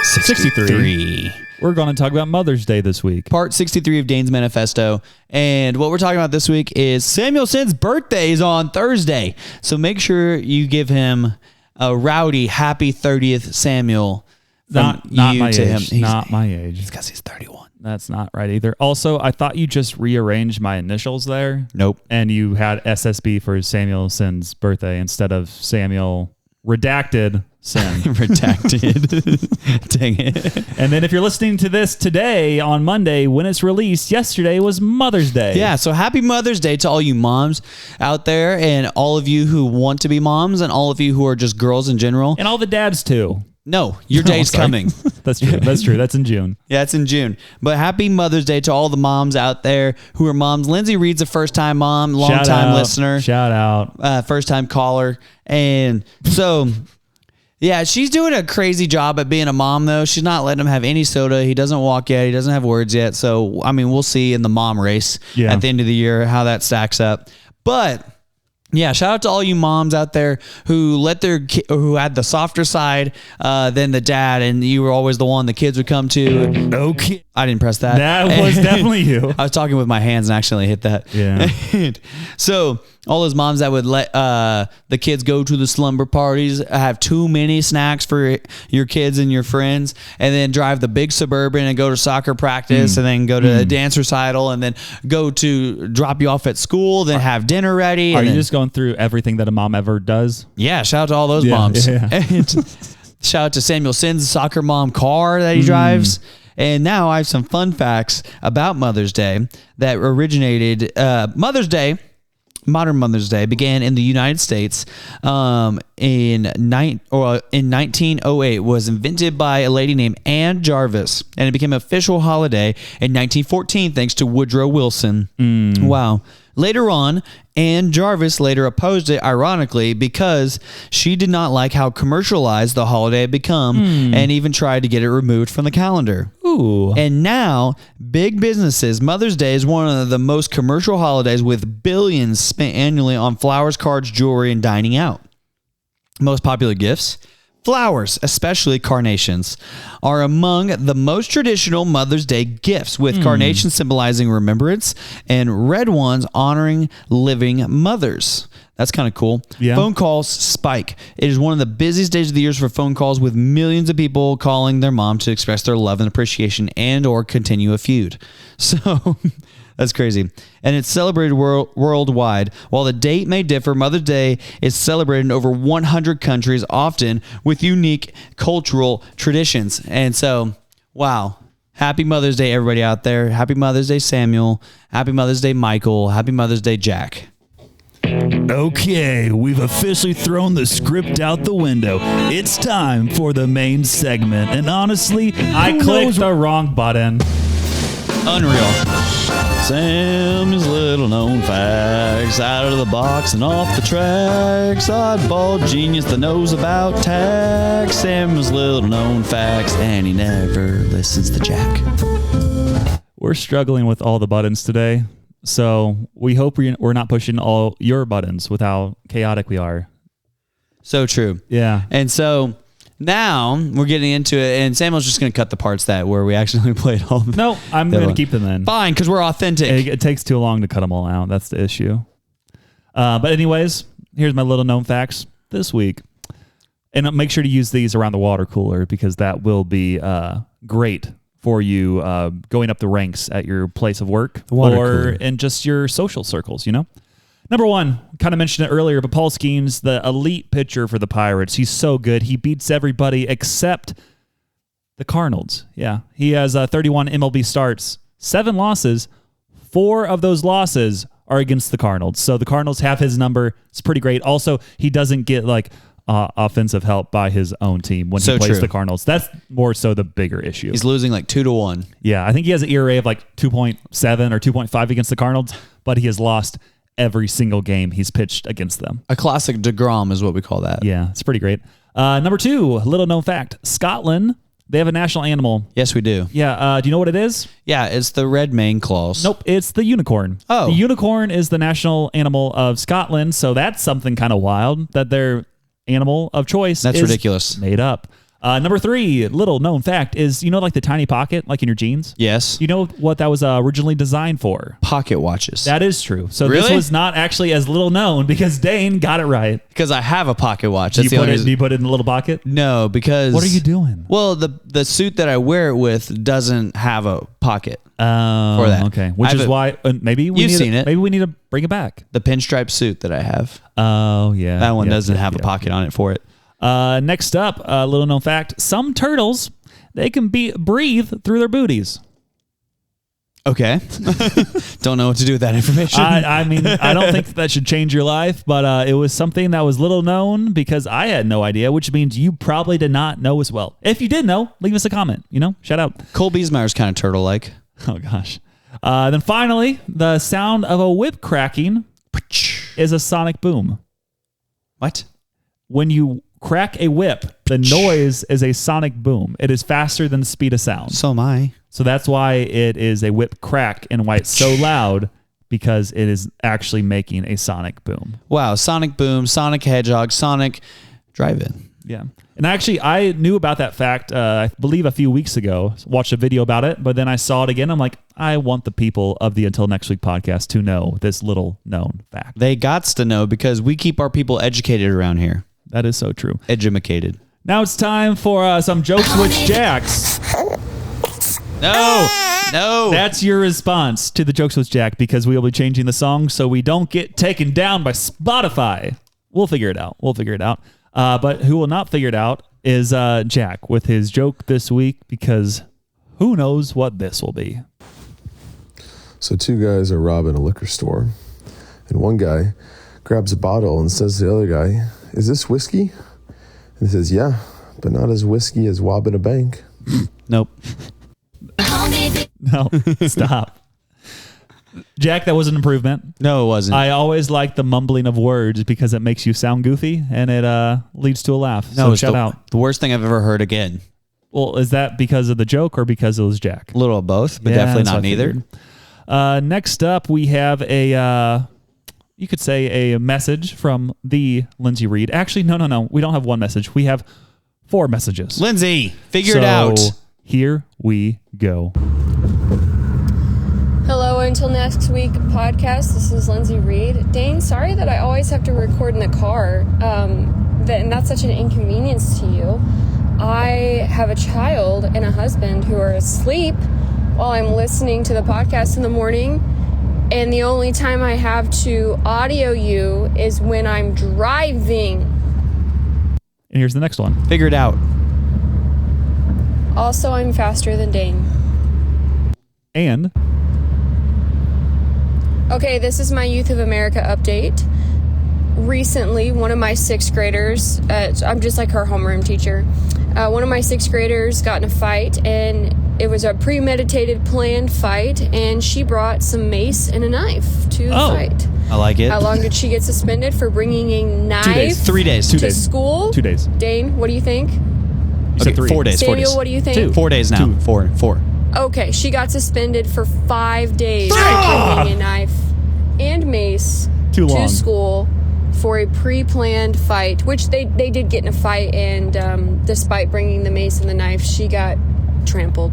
63. We're going to talk about Mother's Day this week. Part 63 of Dane's Manifesto. And what we're talking about this week is Samuel Sin's birthday is on Thursday. So make sure you give him a rowdy happy 30th, Samuel. Not my age. Not my age. It's because he's 31. That's not right either. Also, I thought you just rearranged my initials there. Nope. And you had SSB for Samuel Sin's birthday instead of Samuel Redacted Sin. Redacted. Dang it. And then if you're listening to this today on Monday when it's released, yesterday was Mother's Day. Yeah, so happy Mother's Day to all you moms out there and all of you who want to be moms and all of you who are just girls in general. And all the dads too. No, your day's coming. That's true. That's true. That's in June. Yeah, it's in June. But happy Mother's Day to all the moms out there who are moms. Lindsey Reed's a first-time mom, long-time listener. Shout out. First-time caller. And so, yeah, she's doing a crazy job at being a mom, though. She's not letting him have any soda. He doesn't walk yet. He doesn't have words yet. So, I mean, we'll see in the mom race at the end of the year how that stacks up. But yeah, shout out to all you moms out there who let their who had the softer side than the dad, and you were always the one the kids would come to. Okay, I didn't press that. That was definitely you. I was talking with my hands and accidentally hit that. Yeah. So all those moms that would let the kids go to the slumber parties, have too many snacks for your kids and your friends, and then drive the big Suburban and go to soccer practice, and then go to a dance recital, and then go to drop you off at school, then have dinner ready. Are you just going through everything that a mom ever does? Yeah, shout out to all those moms. Yeah. And shout out to Samuel Sin's soccer mom car that he drives. And now I have some fun facts about Mother's Day that originated. Modern Mother's Day began in the United States in 1908. Was invented by a lady named Anne Jarvis, and it became an official holiday in 1914 thanks to Woodrow Wilson. Wow. Later on, Anne Jarvis later opposed it, ironically, because she did not like how commercialized the holiday had become and even tried to get it removed from the calendar. Ooh. And now, big businesses, Mother's Day is one of the most commercial holidays with billions spent annually on flowers, cards, jewelry, and dining out. Most popular gifts? Flowers, especially carnations, are among the most traditional Mother's Day gifts, with carnations symbolizing remembrance and red ones honoring living mothers. That's kind of cool. Yeah. Phone calls spike. It is one of the busiest days of the year for phone calls, with millions of people calling their mom to express their love and appreciation and or continue a feud. So that's crazy. And it's celebrated worldwide. While the date may differ, Mother's Day is celebrated in over 100 countries, often with unique cultural traditions. And so, wow. Happy Mother's Day, everybody out there. Happy Mother's Day, Samuel. Happy Mother's Day, Michael. Happy Mother's Day, Jack. Okay, we've officially thrown the script out the window. It's time for the main segment. And honestly, I clicked the wrong button. Unreal. Sam's little known facts, out of the box and off the tracks. Oddball genius that knows about tax. Sam's little known facts, and he never listens to Jack. We're struggling with all the buttons today, so we hope we're not pushing all your buttons with how chaotic we are. So true. Yeah. And so now we're getting into it, and Samuel's just going to cut the parts where we actually played all the... No, I'm going to keep them in. Fine, because we're authentic. It takes too long to cut them all out. That's the issue. But anyways, here's my little known facts this week. And make sure to use these around the water cooler, because that will be great for you going up the ranks at your place of work or in just your social circles, you know? Number one, kind of mentioned it earlier, but Paul Skenes, the elite pitcher for the Pirates. He's so good. He beats everybody except the Cardinals. Yeah. He has 31 MLB starts, 7 losses. 4 of those losses are against the Cardinals. So the Cardinals have his number. It's pretty great. Also, he doesn't get like offensive help by his own team when he plays the Cardinals. That's more so the bigger issue. He's losing like 2-1. Yeah, I think he has an ERA of like 2.7 or 2.5 against the Cardinals, but he has lost every single game he's pitched against them. A classic DeGrom is what we call that. Yeah, it's pretty great. Number 2, little known fact. Scotland, they have a national animal. Yes, we do. Yeah, do you know what it is? Yeah, it's the red mane claws. Nope, it's the unicorn. Oh. The unicorn is the national animal of Scotland, so that's something kind of wild that their animal of choice is ridiculous. Made up. Number 3, little known fact is, like the tiny pocket, like in your jeans? Yes. You know what that was originally designed for? Pocket watches. That is true. So really? This was not actually as little known because Dane got it right. Because I have a pocket watch. Do you put it in the little pocket? No, because... What are you doing? Well, the suit that I wear it with doesn't have a pocket for that. Okay. Which is why maybe we need to bring it back. The pinstripe suit that I have. Oh, yeah. That one doesn't have a pocket on it for it. Next up, a little known fact. Some turtles, they can breathe through their booties. Okay. Don't know what to do with that information. I mean, I don't think that should change your life, but it was something that was little known because I had no idea, which means you probably did not know as well. If you did know, leave us a comment, shout out. Cole Beesmeyer's kind of turtle-like. Oh, gosh. Then finally, the sound of a whip cracking is a sonic boom. What? When you crack a whip, the noise is a sonic boom. It is faster than the speed of sound. So am I. So that's why it is a whip crack and why it's so loud, because it is actually making a sonic boom. Wow. Sonic boom, Sonic Hedgehog, Sonic Drive-In. Yeah. And actually, I knew about that fact, I believe a few weeks ago, watched a video about it, but then I saw it again. I'm like, I want the people of the Until Next Week podcast to know this little known fact. They gots to know because we keep our people educated around here. That is so true. Edumacated. Now it's time for some Jokes with Jacks. No. That's your response to the Jokes with Jack, because we will be changing the song so we don't get taken down by Spotify. We'll figure it out. But who will not figure it out is Jack with his joke this week, because who knows what this will be. So 2 guys are robbing a liquor store, and one guy grabs a bottle and says to the other guy, "Is this whiskey?" And he says, "Yeah, but not as whiskey as robbing a bank." Nope. No, stop. Jack, that was an improvement. No, it wasn't. I always like the mumbling of words because it makes you sound goofy and it leads to a laugh. No, so shout out. The worst thing I've ever heard again. Well, is that because of the joke or because it was Jack? A little of both, but definitely not neither. Next up, we have you could say a message from the Lindsey Reed. Actually, no. We don't have one message. We have 4 messages. Lindsey, figure it out. Here we go. Hello, Until Next Week podcast. This is Lindsey Reed. Dane, sorry that I always have to record in the car, and that's such an inconvenience to you. I have a child and a husband who are asleep while I'm listening to the podcast in the morning, and the only time I have to audio you is when I'm driving. And here's the next one. Figure it out. Also, I'm faster than Dane. And... Okay, this is my Youth of America update. Recently, one of my 6th graders, I'm just like her homeroom teacher, one of my 6th graders got in a fight, and it was a premeditated, planned fight, and she brought some mace and a knife to the fight. I like it. How long did she get suspended for bringing a knife 2 days. 3 days. 2 to days. school? 2 days. Dane, what do you think? You said 3. 4 days. Samuel, what do you think? 2. 4 days now. 4. Okay, she got suspended for 5 days for bringing a knife and mace Too long. to school for a pre-planned fight, which they did get in a fight, and despite bringing the mace and the knife, she got trampled.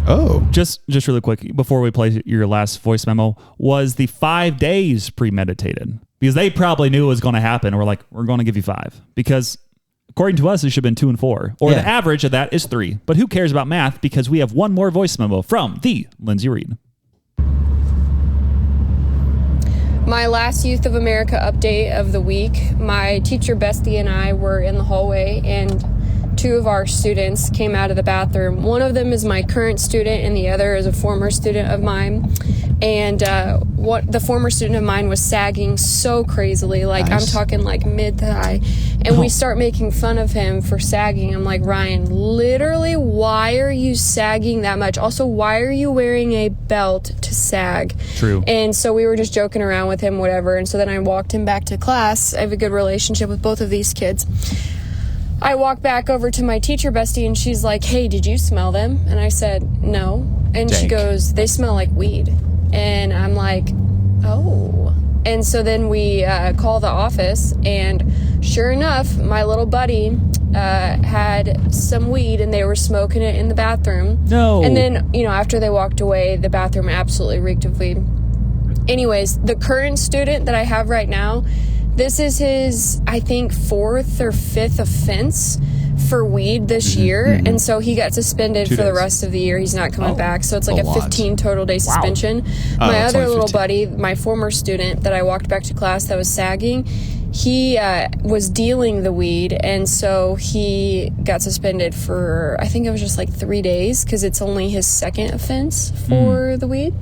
Oh. Just really quick, before we play your last voice memo, was the 5 days premeditated? Because they probably knew it was going to happen. We're like, we're going to give you 5. Because according to us, it should have been 2 and 4. Or the average of that is 3. But who cares about math? Because we have one more voice memo from the Lindsey Reed. My last Youth of America update of the week, my teacher Bestie and I were in the hallway, and two of our students came out of the bathroom. One of them is my current student, and the other is a former student of mine. And the former student of mine was sagging so crazily, like I'm talking like mid-thigh. And we start making fun of him for sagging. I'm like, Ryan, literally, why are you sagging that much? Also, why are you wearing a belt to sag? True. And so we were just joking around with him, whatever. And so then I walked him back to class. I have a good relationship with both of these kids. I walked back over to my teacher bestie, and she's like, hey, did you smell them? And I said, no. And she goes, they smell like weed. And I'm like, oh. And so then we call the office, and sure enough, my little buddy had some weed, and they were smoking it in the bathroom. No. And then, after they walked away, the bathroom absolutely reeked of weed. Anyways, the current student that I have right now, this is his, I think, 4th or 5th offense for weed this year. And so he got suspended for the rest of the year. He's not coming back. So it's like a 15 total day suspension. Wow. My other little buddy, my former student that I walked back to class that was sagging, he was dealing the weed, and so he got suspended for, I think it was just like 3 days, because it's only his 2nd offense for the weed.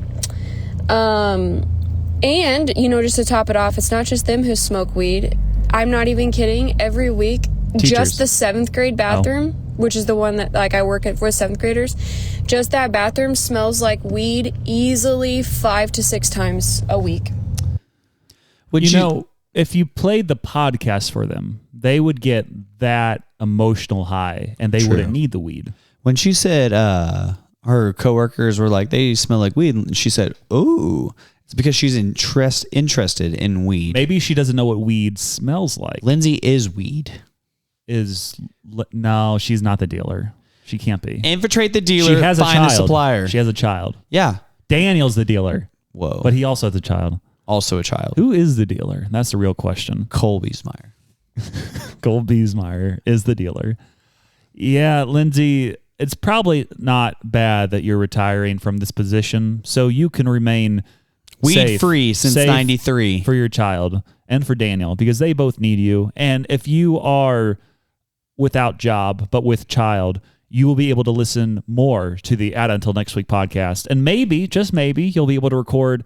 And, just to top it off, it's not just them who smoke weed. I'm not even kidding. Every week, teachers. Just the 7th grade bathroom, which is the one that I work at for 7th graders, just that bathroom smells like weed easily 5 to 6 times a week. If you played the podcast for them, they would get that emotional high, and they wouldn't need the weed. When she said her coworkers were like, they smell like weed, and she said, "Ooh." It's because she's interested in weed. Maybe she doesn't know what weed smells like. Lindsey is weed. No, she's not the dealer. She can't be. Infiltrate the dealer. She has a child. A supplier. She has a child. Yeah. Daniel's the dealer. Whoa. But he also has a child. Also a child. Who is the dealer? That's the real question. Cole Biesmeyer. Cole Biesmeyer is the dealer. Yeah, Lindsey, it's probably not bad that you're retiring from this position, so you can remain weed-free since 93 for your child and for Daniel, because they both need you. And if you are without job but with child, you will be able to listen more to the Add Until Next Week podcast. And maybe, just maybe, you'll be able to record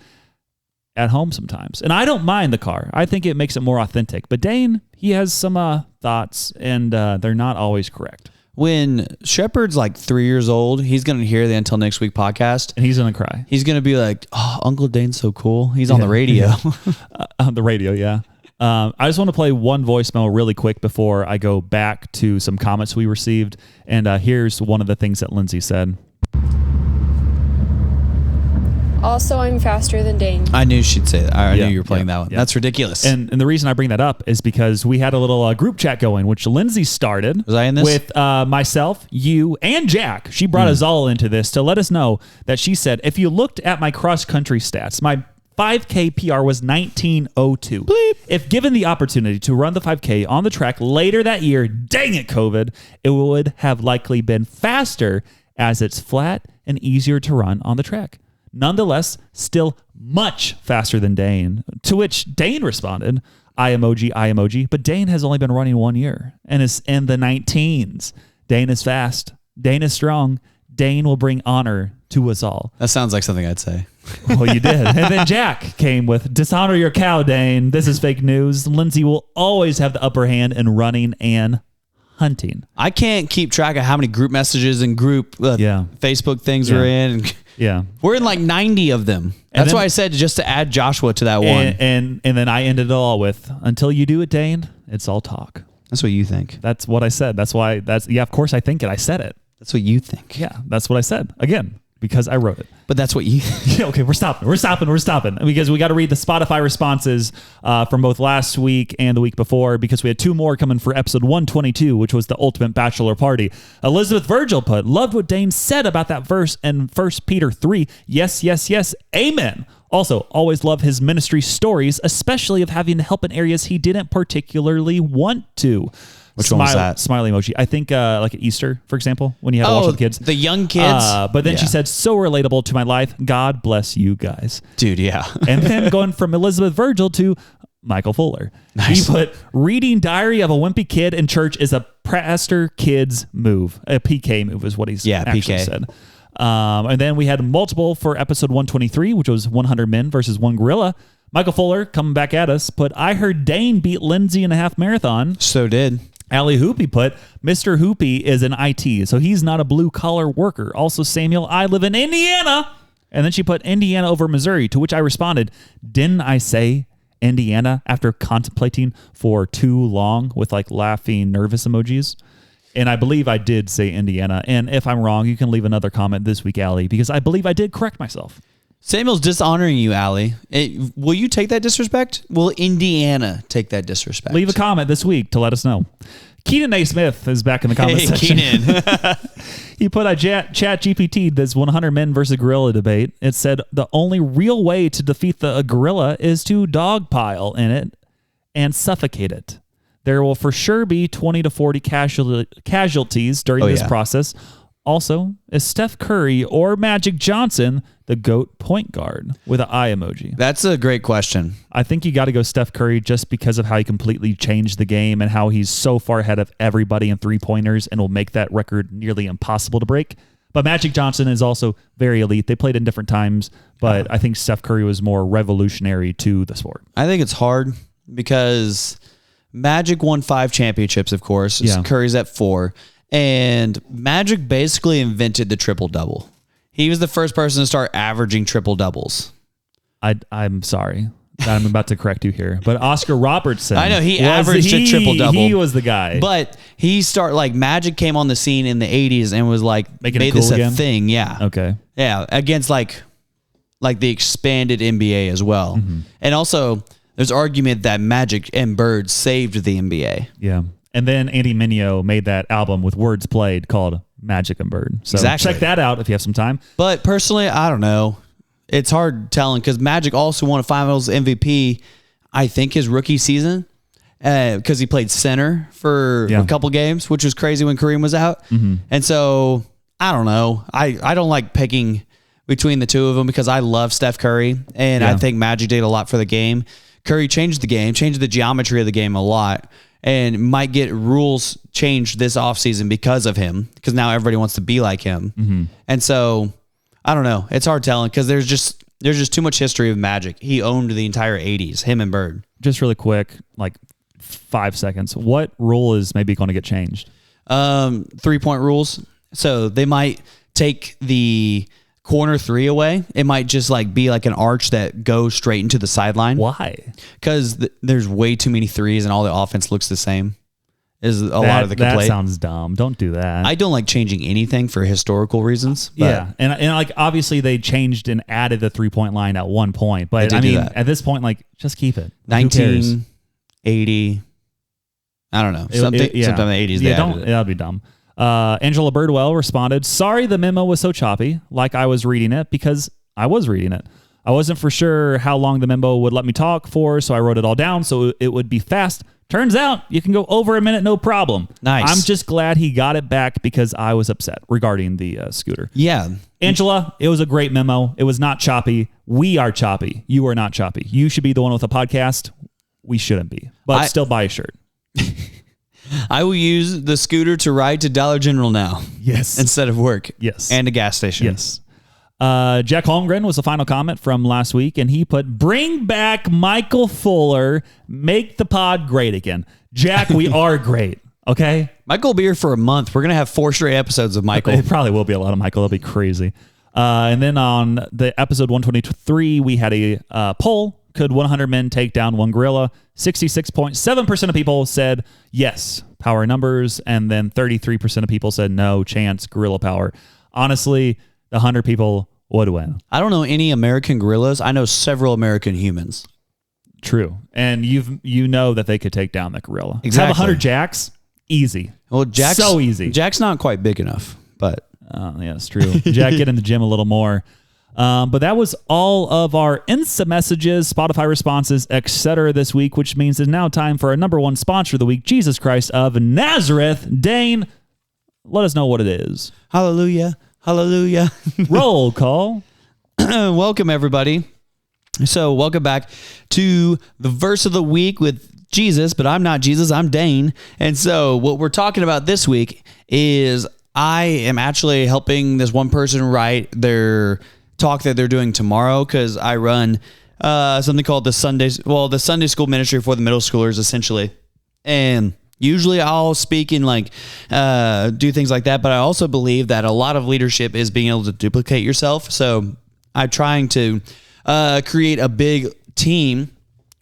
at home sometimes. And I don't mind the car. I think it makes it more authentic. But Dane, he has some thoughts, and they're not always correct. When Shepard's like 3 years old, he's going to hear the Until Next Week podcast. And he's going to cry. He's going to be like, oh, Uncle Dane's so cool. He's on the radio. On the radio, yeah. I just want to play one voicemail really quick before I go back to some comments we received. And here's one of the things that Lindsey said. Also, I'm faster than Dane. I knew she'd say that. I knew you were playing that one. Yeah. That's ridiculous. And the reason I bring that up is because we had a little group chat going, which Lindsey started. Was I in this? With myself, you, and Jack. She brought us all into this to let us know that she said, if you looked at my cross-country stats, my 5K PR was 19:02. Bleep. If given the opportunity to run the 5K on the track later that year, dang it, COVID, it would have likely been faster as it's flat and easier to run on the track. Nonetheless, still much faster than Dane, to which Dane responded, eye emoji, but Dane has only been running 1 year and is in the 19s. Dane is fast. Dane is strong. Dane will bring honor to us all. That sounds like something I'd say. Well, you did. And then Jack came with, dishonor your cow, Dane. This is fake news. Lindsey will always have the upper hand in running and hunting. I can't keep track of how many group messages and group Facebook things we're in. Yeah. We're in like 90 of them. That's why I said just to add Joshua to that one. And then I ended it all with, until you do it, Dane, it's all talk. That's what you think. That's what I said. Of course I think it. I said it. That's what you think. Yeah, that's what I said. Again, because I wrote it. But that's what you yeah, okay, we're stopping. Because we got to read the Spotify responses from both last week and the week before, because we had 2 more coming for episode 122, which was the ultimate bachelor party. Elizabeth Virgil put, loved what Dane said about that verse in 1 Peter 3. Yes, yes, yes. Amen. Also, always love his ministry stories, especially of having to help in areas he didn't particularly want to. Which one was that? Smiley emoji. I think like at Easter, for example, when you had to watch with the kids. The young kids. But then she said, so relatable to my life. God bless you guys. Dude, yeah. And then going from Elizabeth Virgil to Michael Fuller. Nice. He put, reading Diary of a Wimpy Kid in Church is a pastor kid's move. A PK move is what he's actually PK. said. And then we had multiple for episode 123, which was 100 men versus one gorilla. Michael Fuller coming back at us put, I heard Dane beat Lindsey in a half marathon. So did. Allie Hoopy put, Mr. Hoopy is in IT, so he's not a blue-collar worker. Also, Samuel, I live in Indiana. And then she put Indiana over Missouri, to which I responded, didn't I say Indiana after contemplating for too long with like laughing, nervous emojis? And I believe I did say Indiana. And if I'm wrong, you can leave another comment this week, Allie, because I believe I did correct myself. Samuel's dishonoring you, Allie. Will you take that disrespect? Will Indiana take that disrespect? Leave a comment this week to let us know. Keenan A. Smith is back in the comment section. Keenan. He put a chat GPT this 100 men versus gorilla debate. It said the only real way to defeat the gorilla is to dogpile in it and suffocate it. There will for sure be 20 to 40 casualties during this process. Also, is Steph Curry or Magic Johnson the GOAT point guard with an eye emoji? That's a great question. I think you got to go Steph Curry just because of how he completely changed the game and how he's so far ahead of everybody in three-pointers and will make that record nearly impossible to break. But Magic Johnson is also very elite. They played in different times, but I think Steph Curry was more revolutionary to the sport. I think it's hard because Magic won 5 championships, of course. Yeah. Curry's at 4. And Magic basically invented the triple-double. He was the first person to start averaging triple-doubles. I'm sorry. I'm about to correct you here. But Oscar Robertson. I know, he averaged a triple-double. He was the guy. But Magic came on the scene in the 80s and was like, Making made it cool this again? a thing. Yeah. Okay. Yeah, against like the expanded NBA as well. Mm-hmm. And also, there's argument that Magic and Bird saved the NBA. Yeah. And then Andy Mineo made that album with words played called Magic and Bird. So check that out if you have some time. But personally, I don't know. It's hard telling because Magic also won a Finals MVP, I think, his rookie season because he played center for a couple games, which was crazy when Kareem was out. Mm-hmm. And so, I don't know. I don't like picking between the two of them because I love Steph Curry, and I think Magic did a lot for the game. Curry changed the game, changed the geometry of the game a lot, and might get rules changed this offseason because of him, because now everybody wants to be like him. Mm-hmm. And so, I don't know. It's hard telling because there's just too much history of Magic. He owned the entire 80s, him and Bird. Just really quick, like 5 seconds. What rule is maybe going to get changed? 3-point rules. So they might take the corner 3 away. It might just like be like an arch that goes straight into the sideline. Why? Because there's way too many threes and all the offense looks the same. Is a lot of the complaint. That sounds dumb. Don't do that. I don't like changing anything for historical reasons. But yeah, and like obviously they changed and added the 3-point line at one point, but I mean at this point, like just keep it. 1980. I don't know. Sometime in the 80s. Yeah, that'd be dumb. Angela Birdwell responded, sorry the memo was so choppy, like I was reading it, because I was reading it. I wasn't for sure how long the memo would let me talk for, so I wrote it all down so it would be fast. Turns out you can go over a minute, no problem. Nice. I'm just glad he got it back because I was upset regarding the scooter. Yeah. Angela, it was a great memo. It was not choppy. We are choppy. You are not choppy. You should be the one with a podcast. We shouldn't be. But still buy a shirt. I will use the scooter to ride to Dollar General now. Yes. Instead of work. Yes. And a gas station. Yes. Jack Holmgren was the final comment from last week, and he put, bring back Michael Fuller, make the pod great again. Jack, we are great, okay? Michael will be here for a month. We're going to have 4 straight episodes of Michael. It probably will be a lot of Michael. That'll be crazy. And then on the episode 123, we had a poll. Could 100 men take down one gorilla? 66.7% of people said yes, power numbers, and then 33% of people said no, chance, gorilla power. Honestly, the 100 people would win. I don't know any American gorillas. I know several American humans. True. And you know that they could take down the gorilla. Exactly. Have 100 jacks? Easy. Well, Jack's so easy. Jack's not quite big enough, but yeah, it's true. Jack, get in the gym a little more. But that was all of our Insta messages, Spotify responses, etc. this week, which means it's now time for our number one sponsor of the week, Jesus Christ of Nazareth. Dane, let us know what it is. Hallelujah. Hallelujah. Roll call. Welcome, everybody. So welcome back to the verse of the week with Jesus, but I'm not Jesus, I'm Dane. And so what we're talking about this week is I am actually helping this one person write their talk that they're doing tomorrow, because I run something called the Sunday school ministry for the middle schoolers, essentially. And usually I'll speak and do things like that, but I also believe that a lot of leadership is being able to duplicate yourself. So I'm trying to create a big team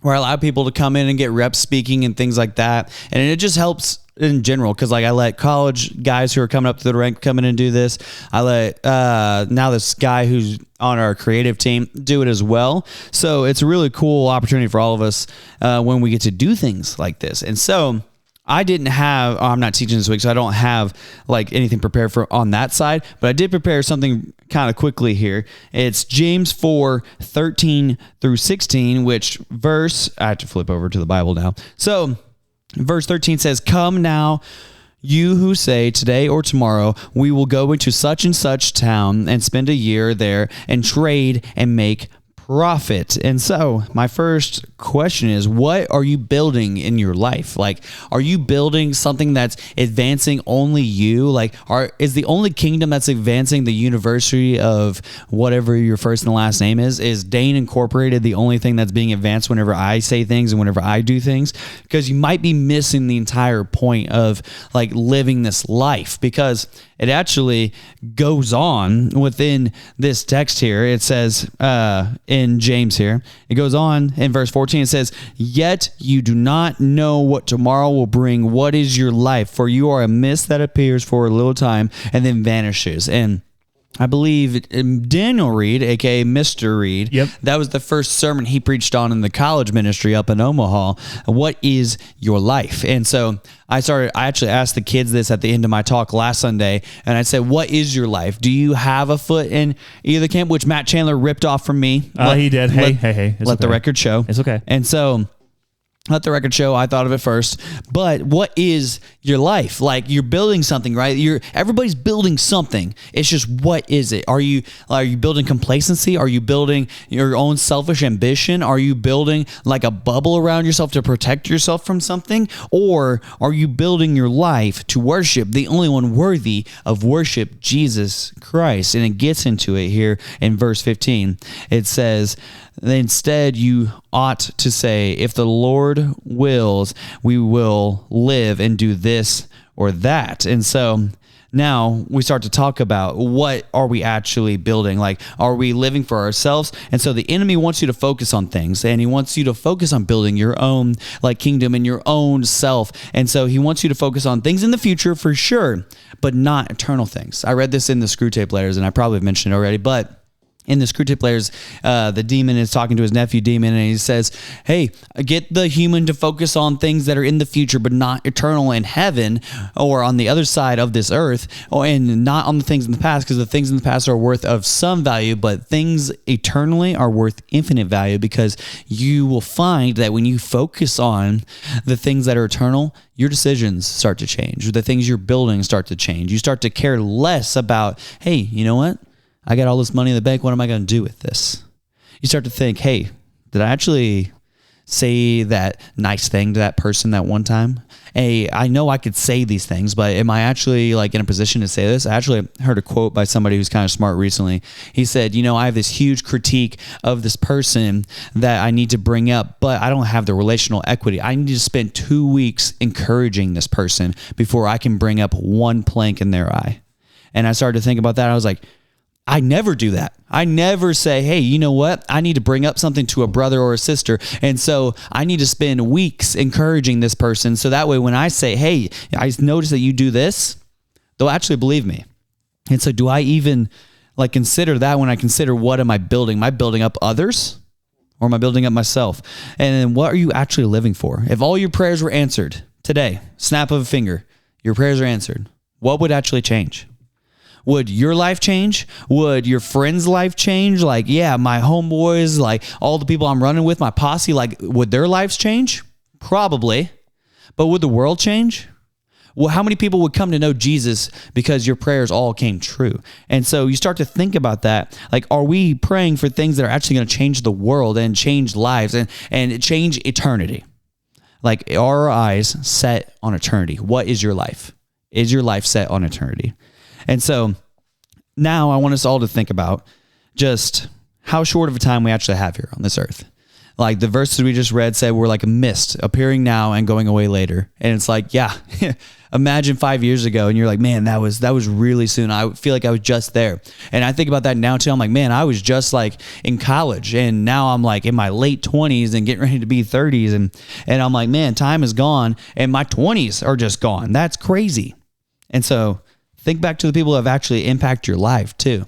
where I allow people to come in and get reps speaking and things like that. And it just helps in general, because I let college guys who are coming up to the rank come in and do this. I let now this guy who's on our creative team do it as well. So it's a really cool opportunity for all of us when we get to do things like this. And so I'm not teaching this week, so I don't have anything prepared for on that side, but I did prepare something kind of quickly here. It's James 4:13 through 16, which verse, I have to flip over to the Bible now. So verse 13 says, "Come now, you who say today or tomorrow, we will go into such and such town and spend a year there and trade and make profit." And so my first question is, what are you building in your life? Are you building something that's advancing only you? Is the only kingdom that's advancing the university of whatever your first and last name is? Is Dane Incorporated the only thing that's being advanced whenever I say things and whenever I do things? Because you might be missing the entire point of living this life, because it actually goes on within this text here. It says in James here, it goes on in verse 14, it says, "Yet you do not know what tomorrow will bring. What is your life? For you are a mist that appears for a little time and then vanishes." And I believe Daniel Reed, aka Mr. Reed, that was the first sermon he preached on in the college ministry up in Omaha. What is your life? And so I actually asked the kids this at the end of my talk last Sunday, and I said, what is your life? Do you have a foot in either camp? Which Matt Chandler ripped off from me. He did. Hey. Let the record show. It's okay. And so let the record show, I thought of it first. But what is your life? You're building something, right? Everybody's building something. It's just, what is it? Are you building complacency? Are you building your own selfish ambition? Are you building a bubble around yourself to protect yourself from something? Or are you building your life to worship the only one worthy of worship, Jesus Christ? And it gets into it here in verse 15. It says, "Instead, you ought to say, if the Lord wills, we will live and do this or that." And so now we start to talk about, what are we actually building? Are we living for ourselves? And so the enemy wants you to focus on things, and he wants you to focus on building your own kingdom and your own self. And so he wants you to focus on things in the future for sure, but not eternal things. I read this in the Screw Tape Letters, and I probably have mentioned it already, but in the Screw Tape Letters, the demon is talking to his nephew Demon, and he says, hey, get the human to focus on things that are in the future but not eternal in heaven or on the other side of this earth, and not on the things in the past, because the things in the past are worth of some value, but things eternally are worth infinite value, because you will find that when you focus on the things that are eternal, your decisions start to change. The things you're building start to change. You start to care less about, hey, you know what? I got all this money in the bank. What am I going to do with this? You start to think, hey, did I actually say that nice thing to that person that one time? Hey, I know I could say these things, but am I actually in a position to say this? I actually heard a quote by somebody who's kind of smart recently. He said, I have this huge critique of this person that I need to bring up, but I don't have the relational equity. I need to spend 2 weeks encouraging this person before I can bring up one plank in their eye. And I started to think about that. I was like, I never do that. I never say, hey, you know what? I need to bring up something to a brother or a sister. And so I need to spend weeks encouraging this person. So that way, when I say, hey, I notice that you do this, they'll actually believe me. And so do I even consider that when I consider, what am I building? Am I building up others, or am I building up myself? And then what are you actually living for? If all your prayers were answered today, snap of a finger, your prayers are answered, what would actually change? Would your life change? Would your friend's life change? My homeboys, all the people I'm running with, my posse, would their lives change? Probably. But would the world change? Well, how many people would come to know Jesus because your prayers all came true? And so you start to think about that. Like, are we praying for things that are actually going to change the world and change lives and change eternity? Like, are our eyes set on eternity? What is your life? Is your life set on eternity? And so now I want us all to think about just how short of a time we actually have here on this earth. Like the verses we just read said we're like a mist appearing now and going away later. And it's like, yeah, imagine 5 years ago and you're like, man, that was really soon. I feel like I was just there. And I think about that now too. I'm like, man, I was just like in college and now I'm like in my late 20s and getting ready to be 30s. And I'm like, man, time is gone and my 20s are just gone. That's crazy. And so think back to the people who have actually impacted your life too.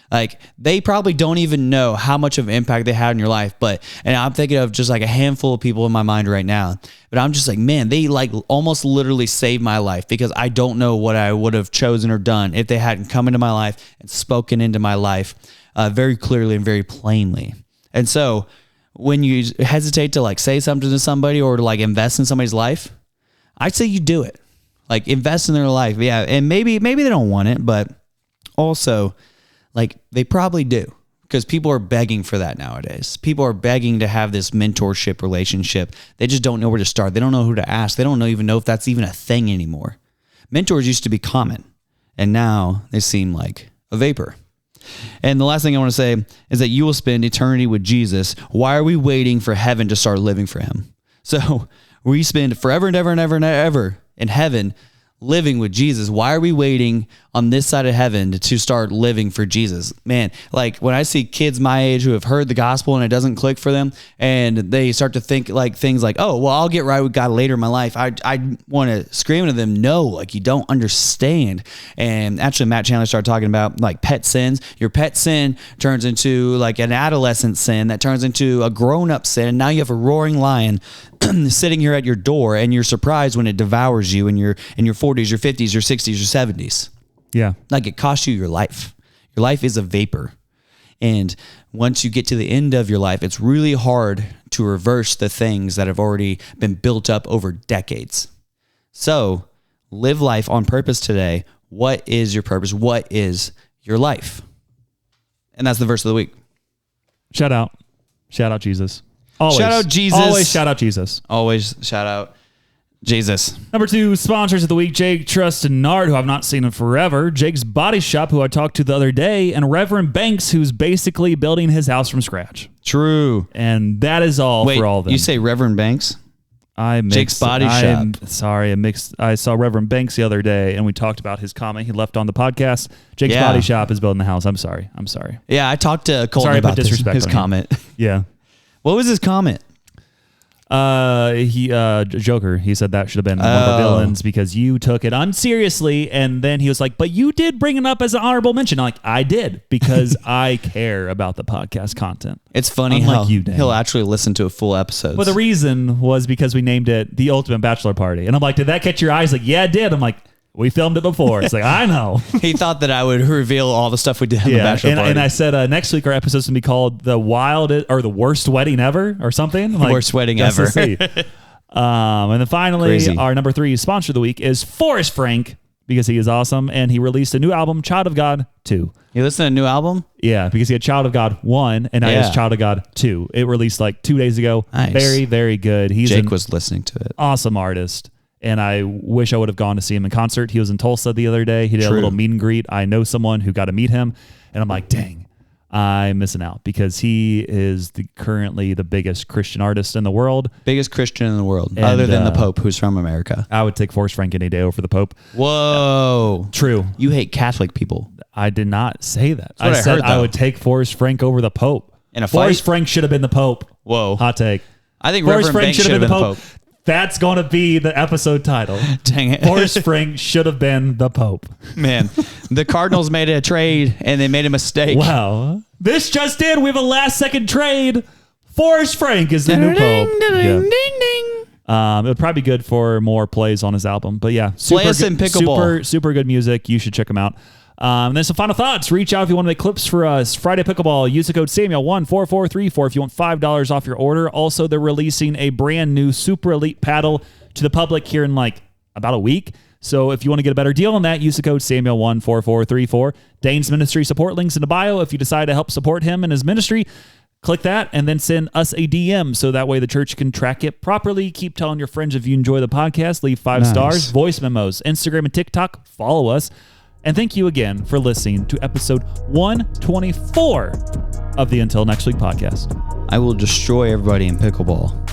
Like they probably don't even know how much of an impact they had in your life. And I'm thinking of just like a handful of people in my mind right now, but I'm just like, man, they like almost literally saved my life because I don't know what I would have chosen or done if they hadn't come into my life and spoken into my life very clearly and very plainly. And so when you hesitate to like say something to somebody or to like invest in somebody's life, I'd say you do it. Like invest in their life. Yeah. And maybe they don't want it, but also like they probably do because people are begging for that nowadays. People are begging to have this mentorship relationship. They just don't know where to start. They don't know who to ask. They don't even know if that's even a thing anymore. Mentors used to be common and now they seem like a vapor. And the last thing I want to say is that you will spend eternity with Jesus. Why are we waiting for heaven to start living for him? So we spend forever and ever and ever and ever in heaven living with Jesus. Why are we waiting on this side of heaven to start living for Jesus? Man, like when I see kids my age who have heard the gospel and it doesn't click for them and they start to think like things like, oh, well, I'll get right with God later in my life. I want to scream to them, no, like you don't understand. And actually Matt Chandler started talking about like pet sins. Your pet sin turns into like an adolescent sin that turns into a grown-up sin. And now you have a roaring lion sitting here at your door and you're surprised when it devours you in your 40s, your 50s, your 60s, your 70s. Yeah. Like it costs you your life. Your life is a vapor. And once you get to the end of your life, it's really hard to reverse the things that have already been built up over decades. So live life on purpose today. What is your purpose? What is your life? And that's the verse of the week. Shout out Jesus. Always. Shout out Jesus. Always shout out Jesus. Always shout out Jesus. Number 2, sponsors of the week, Jake, Trust, and Nard, who I've not seen in forever. Jake's Body Shop, who I talked to the other day. And Reverend Banks, who's basically building his house from scratch. True. And that is all for all of them. You say Reverend Banks? Jake's Body Shop. I saw Reverend Banks the other day, and we talked about his comment he left on the podcast. Jake's Body Shop is building the house. I'm sorry. Yeah, I talked to Colton about his comment. Yeah. What was his comment? Joker. He said that should have been one of our villains because you took it unseriously, and then he was like, "But you did bring it up as an honorable mention." I'm like, I did because I care about the podcast content. It's funny how he'll actually listen to a full episode. Well, the reason was because we named it The Ultimate Bachelor Party, and I'm like, "Did that catch your eyes?" Like, yeah, it did. I'm like, we filmed it before. It's like, I know. He thought that I would reveal all the stuff we did on the Bachelor Party. And I said, next week our episode's going to be called The Wildest or The Worst Wedding Ever or something. Like, worst wedding ever. And then finally, our number 3 sponsor of the week is Forrest Frank because he is awesome. And he released a new album, Child of God 2. You listened to a new album? Yeah, because he had Child of God 1 and now he has Child of God 2. It released like 2 days ago. Nice. Very, very good. Jake was listening to it. Awesome artist. And I wish I would have gone to see him in concert. He was in Tulsa the other day. He did a little meet and greet. I know someone who got to meet him. And I'm like, dang, I'm missing out because he is currently the biggest Christian artist in the world. Biggest Christian in the world, other than the Pope, who's from America. I would take Forrest Frank any day over the Pope. Whoa. True. You hate Catholic people. I did not say that. I said I would take Forrest Frank over the Pope. In a fight? Forrest Frank should have been the Pope. Whoa. Hot take. I think Forrest Frank should have been the Pope. That's going to be the episode title. Dang it. Forrest Frank should have been the Pope. Man, the Cardinals made a trade and they made a mistake. Wow. This just in. We have a last second trade. Forrest Frank is the new Pope. Ding, ding. It would probably be good for more plays on his album. But yeah, Play us in Pickleball. Super good music. You should check him out. And then some final thoughts. Reach out if you want to make clips for us. Friday Pickleball. Use the code Samuel14434 if you want $5 off your order. Also, they're releasing a brand new Super Elite paddle to the public here in like about a week. So if you want to get a better deal on that, use the code Samuel14434. Dane's ministry support links in the bio. If you decide to help support him and his ministry, click that and then send us a DM so that way the church can track it properly. Keep telling your friends if you enjoy the podcast. Leave 5 stars, voice memos, Instagram and TikTok. Follow us. And thank you again for listening to episode 124 of the Until Next Week podcast. I will destroy everybody in pickleball.